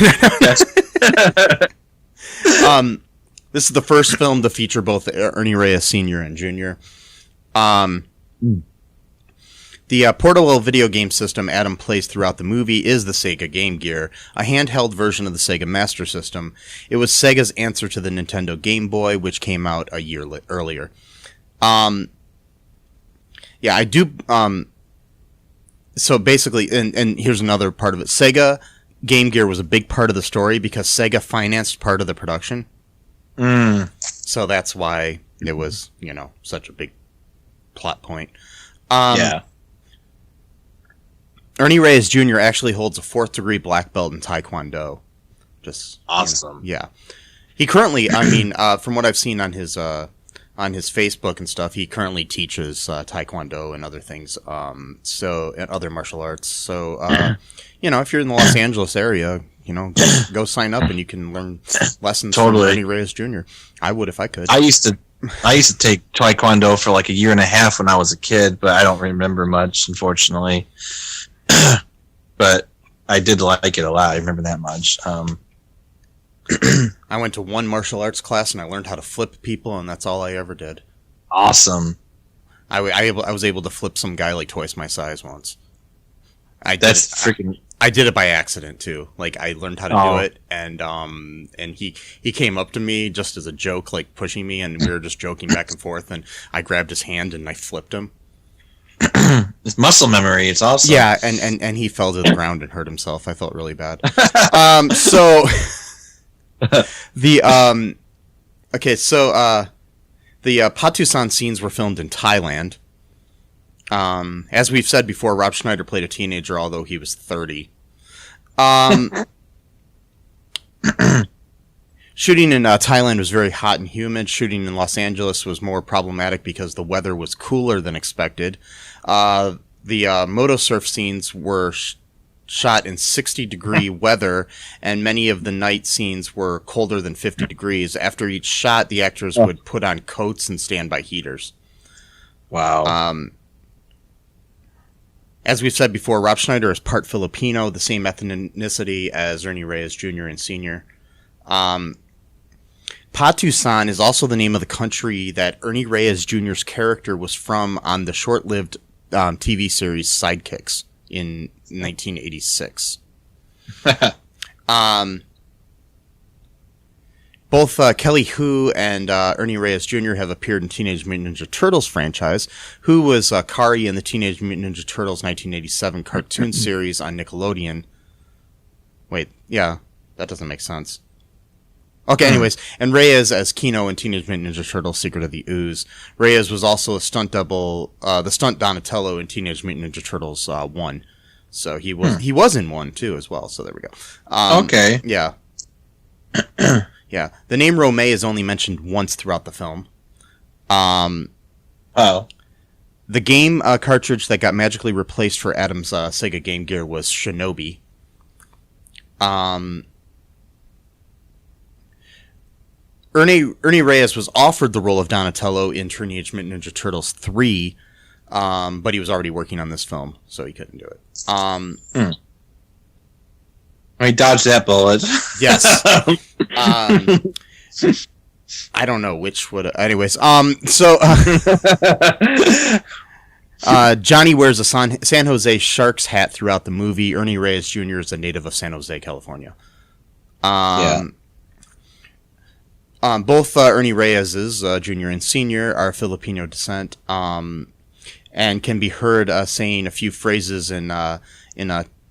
This is the first film to feature both Ernie Reyes Sr. and Jr. The portable video game system Adam plays throughout the movie is the Sega Game Gear, a handheld version of the Sega Master System. It was Sega's answer to the Nintendo Game Boy, which came out a year earlier. I do. So basically, and here's another part of it. Sega Game Gear was a big part of the story because Sega financed part of the production. So that's why it was, such a big plot point. Ernie Reyes Jr. actually holds a 4th degree black belt in Taekwondo. Just awesome. He currently, from what I've seen on his Facebook and stuff, he currently teaches Taekwondo and other things. And other martial arts. So, if you're in the Los Angeles area, go sign up and you can learn lessons from Ernie Reyes Jr. I would if I could. I used to take Taekwondo for like a year and a half when I was a kid, but I don't remember much, unfortunately. But I did like it a lot. I remember that much. I went to one martial arts class and I learned how to flip people, and that's all I ever did. Awesome. I was able to flip some guy like twice my size once. I did it by accident too. Like I learned how to do it, and he came up to me just as a joke, like pushing me, and we were just joking back and forth, and I grabbed his hand and I flipped him. It's muscle memory. It's awesome. Yeah, and he fell to the ground and hurt himself. I felt really bad. The Patusan scenes were filmed in Thailand. As we've said before, Rob Schneider played a teenager, although he was 30. Shooting in Thailand was very hot and humid. Shooting in Los Angeles was more problematic because the weather was cooler than expected. The motosurf scenes were shot in 60-degree weather, and many of the night scenes were colder than 50 degrees. After each shot, the actors would put on coats and stand by heaters. Wow. As we've said before, Rob Schneider is part Filipino, the same ethnicity as Ernie Reyes Jr. and Sr. Patusan is also the name of the country that Ernie Reyes Jr.'s character was from on the short-lived TV series Sidekicks in 1986. Both Kelly Hu and Ernie Reyes Jr. have appeared in Teenage Mutant Ninja Turtles franchise. Hu was Kari in the Teenage Mutant Ninja Turtles 1987 cartoon series on Nickelodeon. Wait, yeah, that doesn't make sense. Okay, anyways, and Reyes as Kino in Teenage Mutant Ninja Turtles Secret of the Ooze. Reyes was also a stunt double, the stunt Donatello in Teenage Mutant Ninja Turtles 1. So he was in 1 too as well, so there we go. Okay. Yeah. Yeah. The name Romay is only mentioned once throughout the film. The game cartridge that got magically replaced for Adam's Sega Game Gear was Shinobi. Ernie Reyes was offered the role of Donatello in Teenage Mutant Ninja Turtles 3, but he was already working on this film, so he couldn't do it. I dodged that bullet. Yes. I don't know which would. Anyways, Johnny wears a San Jose Sharks hat throughout the movie. Ernie Reyes Jr. is a native of San Jose, California. Both Ernie Reyes Jr. and Sr. are Filipino descent, and can be heard saying a few phrases in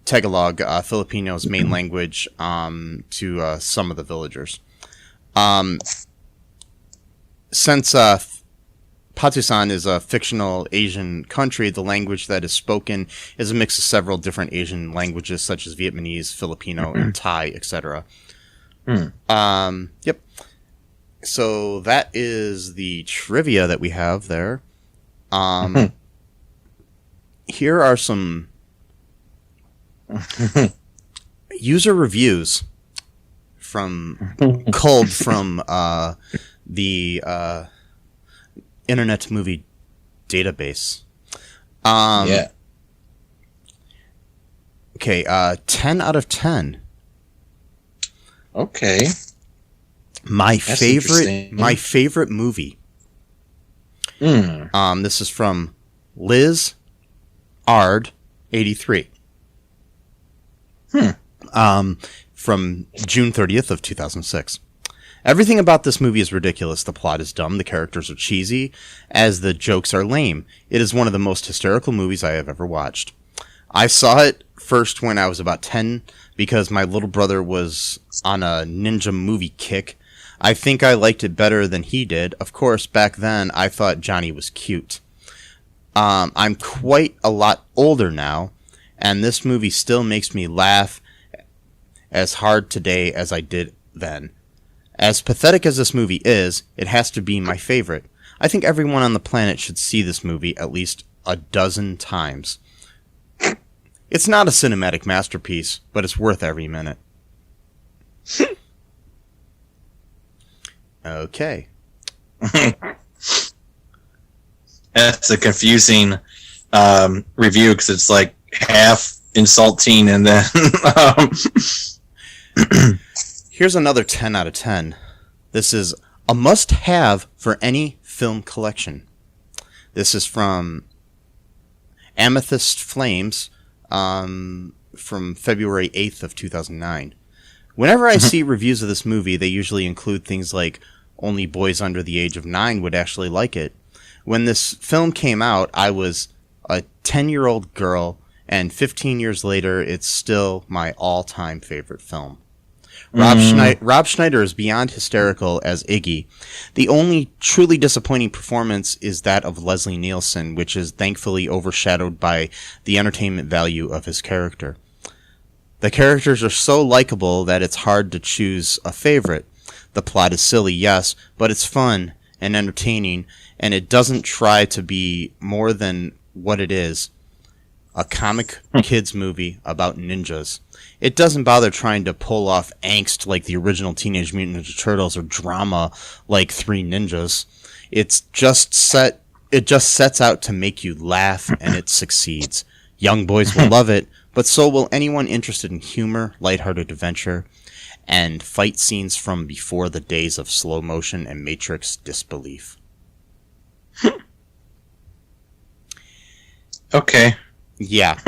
Tagalog, Filipino's main language, to some of the villagers. since Patusan is a fictional Asian country, the language that is spoken is a mix of several different Asian languages, such as Vietnamese, Filipino, and Thai, etc. Yep. So that is the trivia that we have there. Here are some user reviews culled from the Internet Movie Database. Yeah. Okay, 10 out of 10. Okay. My That's favorite movie. This is from Liz Ard 83. From June 30th of 2006. Everything about this movie is ridiculous. The plot is dumb, the characters are cheesy, as the jokes are lame. It is one of the most hysterical movies I have ever watched. I saw it first when I was about 10 because my little brother was on a ninja movie kick. I think I liked it better than he did. Of course, back then I thought Johnny was cute. I'm quite a lot older now, and this movie still makes me laugh as hard today as I did then. As pathetic as this movie is, it has to be my favorite. I think everyone on the planet should see this movie at least a dozen times. It's not a cinematic masterpiece, but it's worth every minute. Okay. That's a confusing review because it's like half insulting and then Here's another 10 out of 10. This is a must-have for any film collection. This is from Amethyst Flames from February 8th of 2009. Whenever I see reviews of this movie, they usually include things like only boys under the age of 9 would actually like it. When this film came out, I was a 10-year-old girl, and 15 years later, it's still my all-time favorite film. Rob Schneider is beyond hysterical as Iggy. The only truly disappointing performance is that of Leslie Nielsen, which is thankfully overshadowed by the entertainment value of his character. The characters are so likable that it's hard to choose a favorite. The plot is silly, yes, but it's fun and entertaining, and it doesn't try to be more than what it is. A comic kids movie about ninjas. It doesn't bother trying to pull off angst like the original Teenage Mutant Ninja Turtles or drama like Three Ninjas. It just sets out to make you laugh, and it succeeds. Young boys will love it, but so will anyone interested in humor, lighthearted adventure, and fight scenes from before the days of slow motion and Matrix disbelief. Okay. Yeah.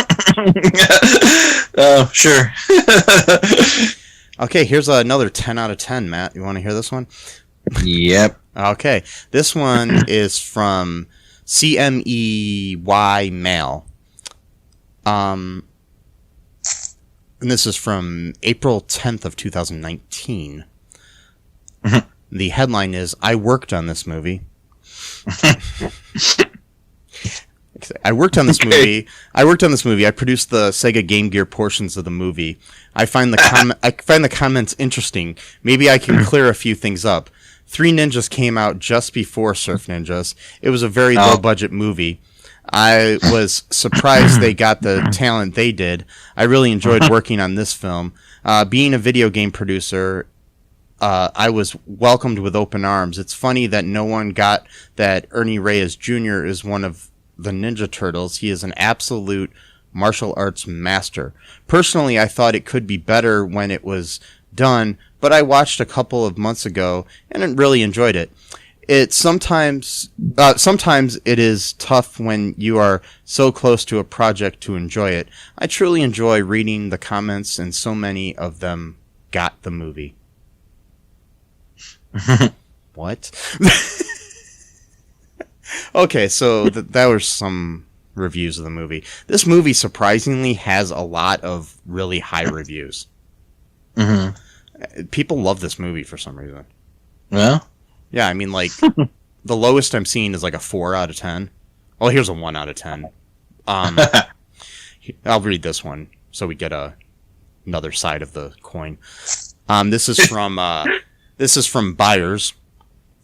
Sure. Okay, here's another 10 out of 10, Matt. You want to hear this one? Yep. Okay, this one is from CMEY Mail. And this is from April 10th of 2019. The headline is, I worked on this movie. I worked on this movie. I produced the Sega Game Gear portions of the movie. I find the comments interesting. Maybe I can clear a few things up. Three Ninjas came out just before Surf Ninjas. It was a very low budget movie. I was surprised they got the talent they did. I really enjoyed working on this film. Being a video game producer, I was welcomed with open arms. It's funny that no one got that Ernie Reyes Jr. is one of the Ninja Turtles. He is an absolute martial arts master. Personally, I thought it could be better when it was done, but I watched a couple of months ago and really enjoyed it. Sometimes it is tough when you are so close to a project to enjoy it. I truly enjoy reading the comments, and so many of them got the movie. What? Okay, so that were some reviews of the movie. This movie surprisingly has a lot of really high reviews. People love this movie for some reason. Well, Yeah, I mean, like, the lowest I'm seeing is like a 4 out of 10. Well, here's a 1 out of 10. I'll read this one so we get another side of the coin. This is from Buyers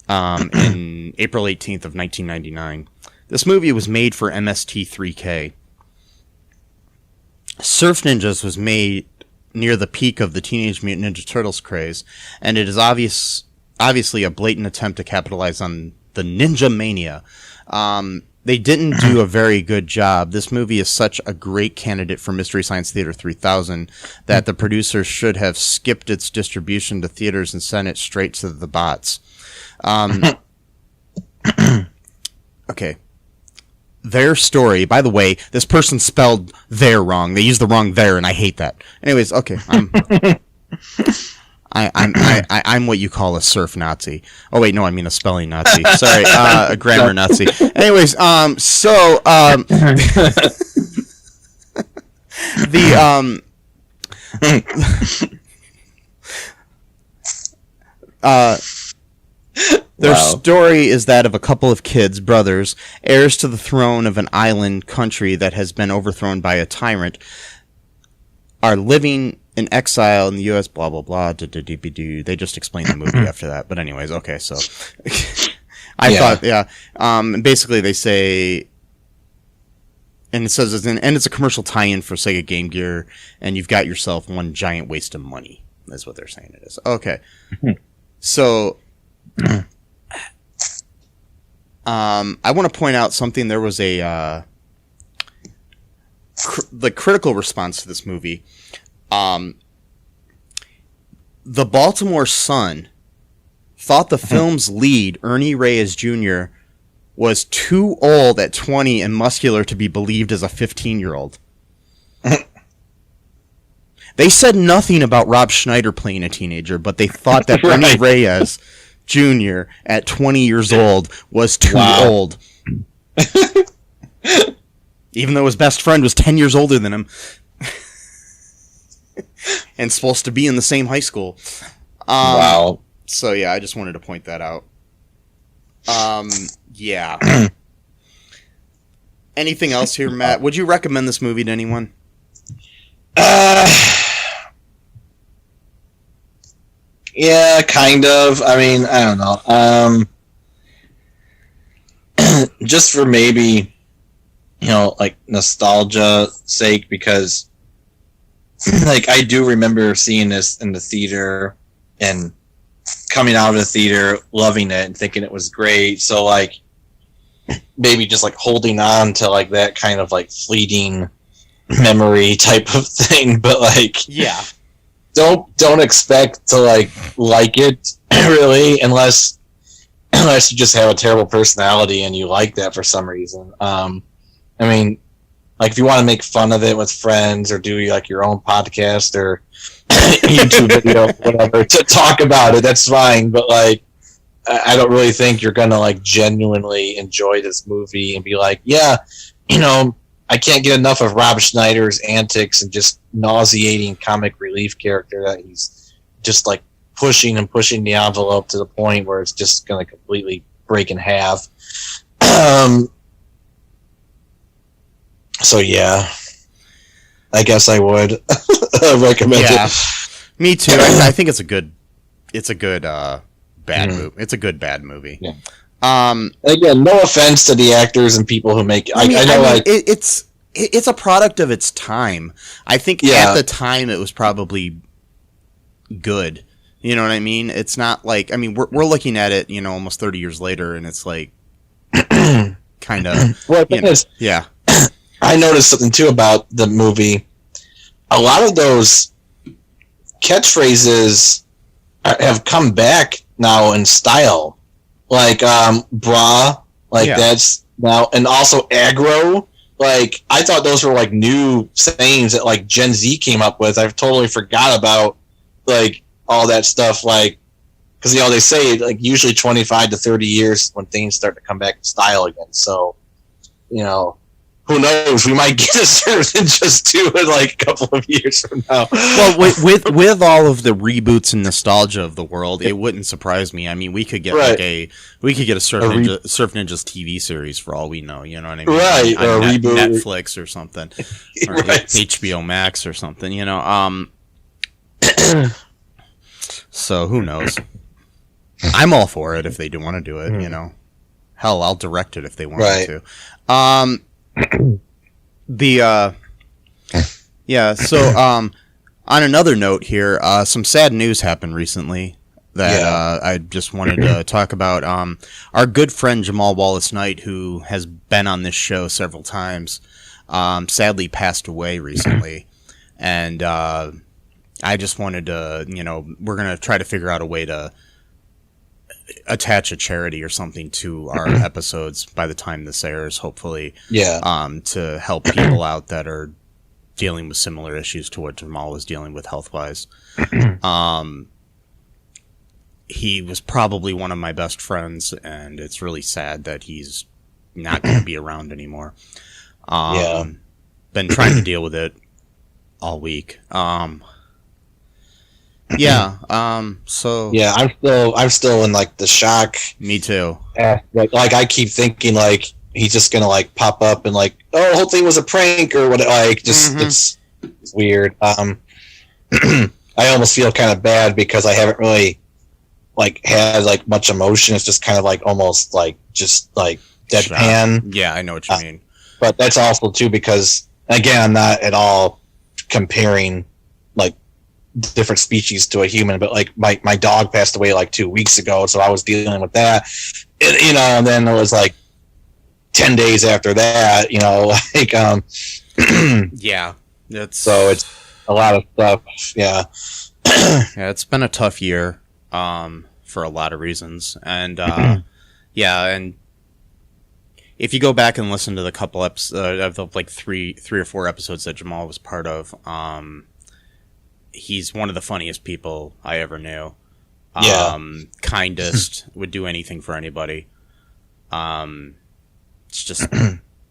in April 18th of 1999. This movie was made for MST3K. Surf Ninjas was made near the peak of the Teenage Mutant Ninja Turtles craze, and it is obviously a blatant attempt to capitalize on the Ninja Mania. They didn't do a very good job. This movie is such a great candidate for Mystery Science Theater 3000 that the producers should have skipped its distribution to theaters and sent it straight to the bots. Okay. Their story, by the way, this person spelled "their" wrong. They used the wrong "there," and I hate that. Anyways, okay. I'm what you call a surf Nazi. Oh wait, no, I mean a spelling Nazi. Sorry, a grammar Nazi. Anyways, their story is that of a couple of kids, brothers, heirs to the throne of an island country that has been overthrown by a tyrant, are living in exile in the U.S., blah, blah, blah, They just explained the movie after that. But anyways, okay, so I thought, basically they say, and it says, it's a commercial tie-in for Sega Game Gear, and you've got yourself one giant waste of money. That's what they're saying it is. Okay. So, I want to point out something. There was the critical response to this movie. The Baltimore Sun thought the film's lead, Ernie Reyes Jr., was too old at 20 and muscular to be believed as a 15-year-old. They said nothing about Rob Schneider playing a teenager, but they thought that Ernie Reyes Jr. at 20 years old was too old. Even though his best friend was 10 years older than him. And supposed to be in the same high school. Wow. So yeah, I just wanted to point that out. Yeah. Anything else here, Matt? Would you recommend this movie to anyone? Yeah, kind of. I mean, I don't know. Just for maybe, like nostalgia sake, because like I do remember seeing this in the theater and coming out of the theater loving it and thinking it was great. So like maybe just like holding on to like that kind of like fleeting memory type of thing, but like don't expect to like it really unless you just have a terrible personality and you like that for some reason. I mean, like if you want to make fun of it with friends or do like your own podcast or YouTube video, whatever, to talk about it, that's fine. But like, I don't really think you're gonna like genuinely enjoy this movie and be like, yeah, I can't get enough of Rob Schneider's antics and just nauseating comic relief character that he's just like pushing the envelope to the point where it's just gonna completely break in half. So yeah, I guess I would recommend it. Me too. I think it's a good bad movie. It's a good bad movie. Yeah. Again, no offense to the actors and people who make it. I know it's a product of its time. I think at the time it was probably good. You know what I mean? It's not like, I mean, we're looking at it, almost 30 years later, and it's like kind of. Well, yeah. I noticed something too about the movie. A lot of those catchphrases have come back now in style, like "brah," like that's now, and also "aggro." Like I thought those were like new sayings that like Gen Z came up with. I've totally forgot about like all that stuff. Like because they say like usually 25 to 30 years when things start to come back in style again. So who knows? We might get a Surf Ninjas 2 in like a couple of years from now. Well, with all of the reboots and nostalgia of the world, it wouldn't surprise me. I mean, we could get Surf Ninjas TV series for all we know. You know what I mean? Right, on or a reboot. Netflix or something, or Right. HBO Max or something. You know, so who knows? I'm all for it if they do want to do it. You know, hell, I'll direct it if they want me to. On another note here, some sad news happened recently that I just wanted to talk about. Our good friend Jamal Wallace Knight, who has been on this show several times, sadly passed away recently. And I just wanted to, we're going to try to figure out a way to attach a charity or something to our episodes by the time this airs, hopefully. To help people out that are dealing with similar issues to what Jamal was dealing with health-wise. He was probably one of my best friends, and it's really sad that he's not going to be around anymore. Been trying to deal with it all week. I'm still in like the shock. Me too. Like I keep thinking like he's just gonna like pop up and like, oh, hopefully it was a prank or what. Like just it's weird. I almost feel kind of bad because I haven't really like had like much emotion. It's just kind of like almost like just like deadpan. Yeah, I know what you mean. But that's also too because again, I'm not at all comparing like different species to a human, but like my dog passed away like 2 weeks ago, so I was dealing with that, and then it was like 10 days after that, like so it's a lot of stuff. It's been a tough year for a lot of reasons, and and if you go back and listen to the couple episodes of the like three or four episodes that Jamal was part of, he's one of the funniest people I ever knew. Kindest, would do anything for anybody. It's just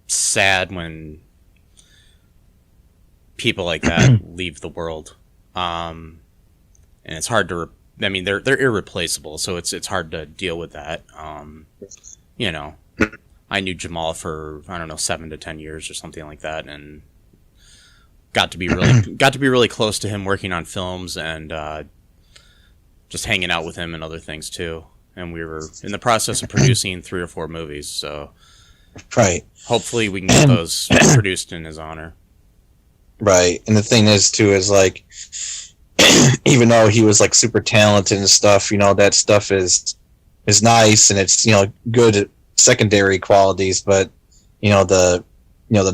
sad when people like that leave the world. And it's hard to, they're irreplaceable, so it's hard to deal with that. I knew Jamal for, 7 to 10 years or something like that, and got to be really close to him working on films and just hanging out with him and other things too. And we were in the process of producing 3 or 4 movies, so hopefully we can get those produced in his honor. Right. And the thing is too is like even though he was like super talented and stuff, that stuff is nice and it's good secondary qualities, but the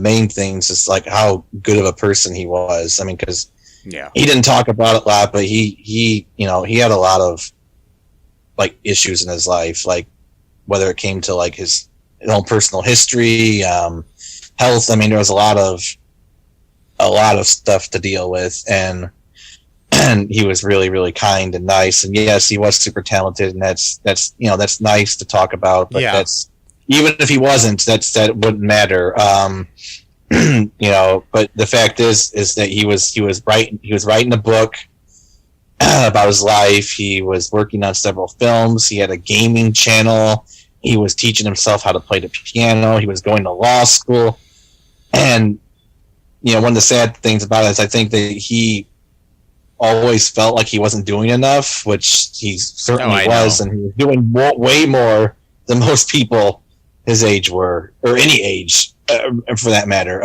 main things is like how good of a person he was. Because he didn't talk about it a lot, but he had a lot of like issues in his life, like whether it came to like his own personal history, health. There was a lot of stuff to deal with, and he was really, really kind and nice. And yes, he was super talented, and that's nice to talk about. But that's, even if he wasn't, that wouldn't matter. But the fact is that he was writing a book about his life. He was working on several films. He had a gaming channel. He was teaching himself how to play the piano. He was going to law school. And one of the sad things about it is I think that he always felt like he wasn't doing enough, which he certainly was, and he was doing way more than most people his age were, or any age for that matter.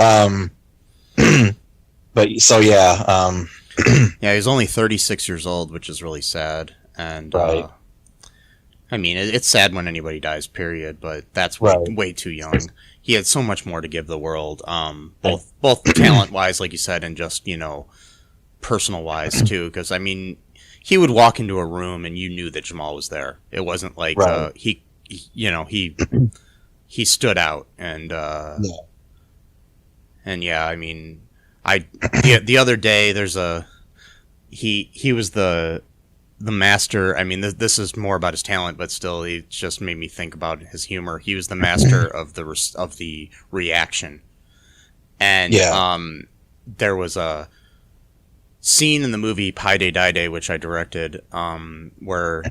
But so he's only 36 years old, which is really sad. And it's sad when anybody dies, period, but that's way too young. He had so much more to give the world, both talent wise, like you said, and just personal wise too, because he would walk into a room and you knew that Jamal was there. It wasn't like he stood out, and the other day there's he was the master. This is more about his talent, but still, he just made me think about his humor. He was the master of the reaction. And there was a scene in the movie Pi Day Die Day, which I directed, where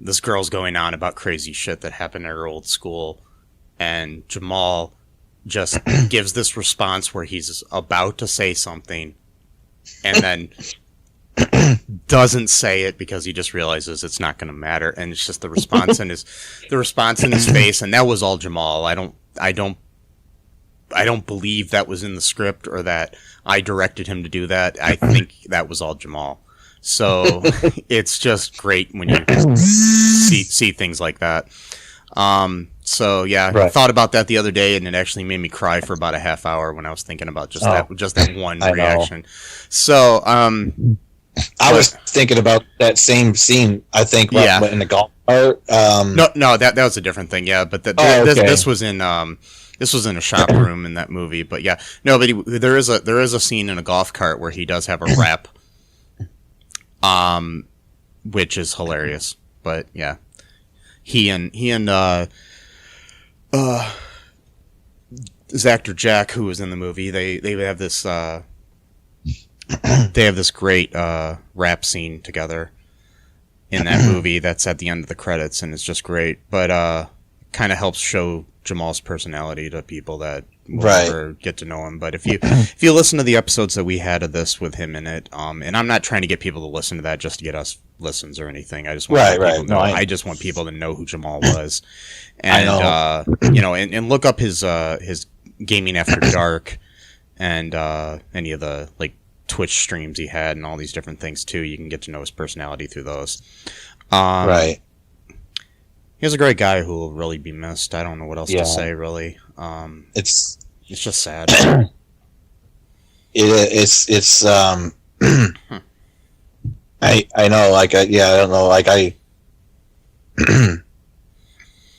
this girl's going on about crazy shit that happened at her old school, and Jamal just gives this response where he's about to say something and then doesn't say it because he just realizes it's not going to matter, and it's just the response in his face, and that was all Jamal. I don't believe that was in the script or that I directed him to do that. I think that was all Jamal. So it's just great when you see things like that. So yeah, I thought about that the other day, and it actually made me cry for about a half hour when I was thinking about just that one reaction. Know. So I was thinking about that same scene. I think in the golf cart. No, that was a different thing. Yeah, but this was in a shop room in that movie. But yeah, no, but there is a scene in a golf cart where he does have a rap, which is hilarious. But yeah, he and this actor Jack, who was in the movie, they have this great rap scene together in that movie that's at the end of the credits, and it's just great. But kind of helps show Jamal's personality to people that will never get to know him. But if you listen to the episodes that we had of this with him in it, and I'm not trying to get people to listen to that just to get us listens or anything. I just want people to know. I just want people to know who Jamal was, and and look up his Gaming After Dark and any of the like Twitch streams he had and all these different things too. You can get to know his personality through those. He's a great guy who will really be missed. I don't know what else to say, really. It's just sad. It's I know, like, I don't know, like,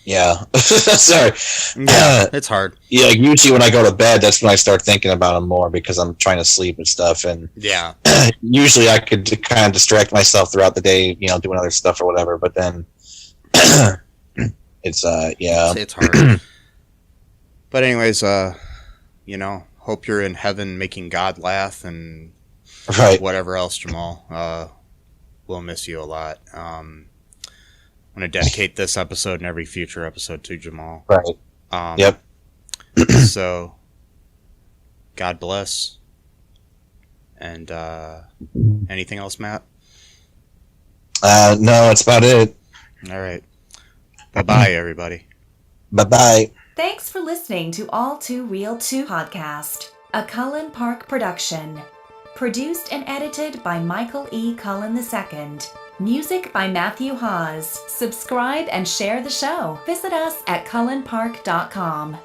yeah. Sorry. Yeah, it's hard. Yeah, usually when I go to bed, that's when I start thinking about him more because I'm trying to sleep and stuff. And usually I could kind of distract myself throughout the day, doing other stuff or whatever. But then it's hard. But anyways, hope you're in heaven making God laugh and whatever else, Jamal. We'll miss you a lot. I'm going to dedicate this episode and every future episode to Jamal. Right. Yep. So, God bless. And anything else, Matt? No, that's about it. All right. Bye-bye, everybody. Bye-bye. Thanks for listening to All2ReelToo podcast, a Cullen Park production. Produced and edited by Michael E. Cullen II. Music by Matthew Hawes. Subscribe and share the show. Visit us at cullenpark.com.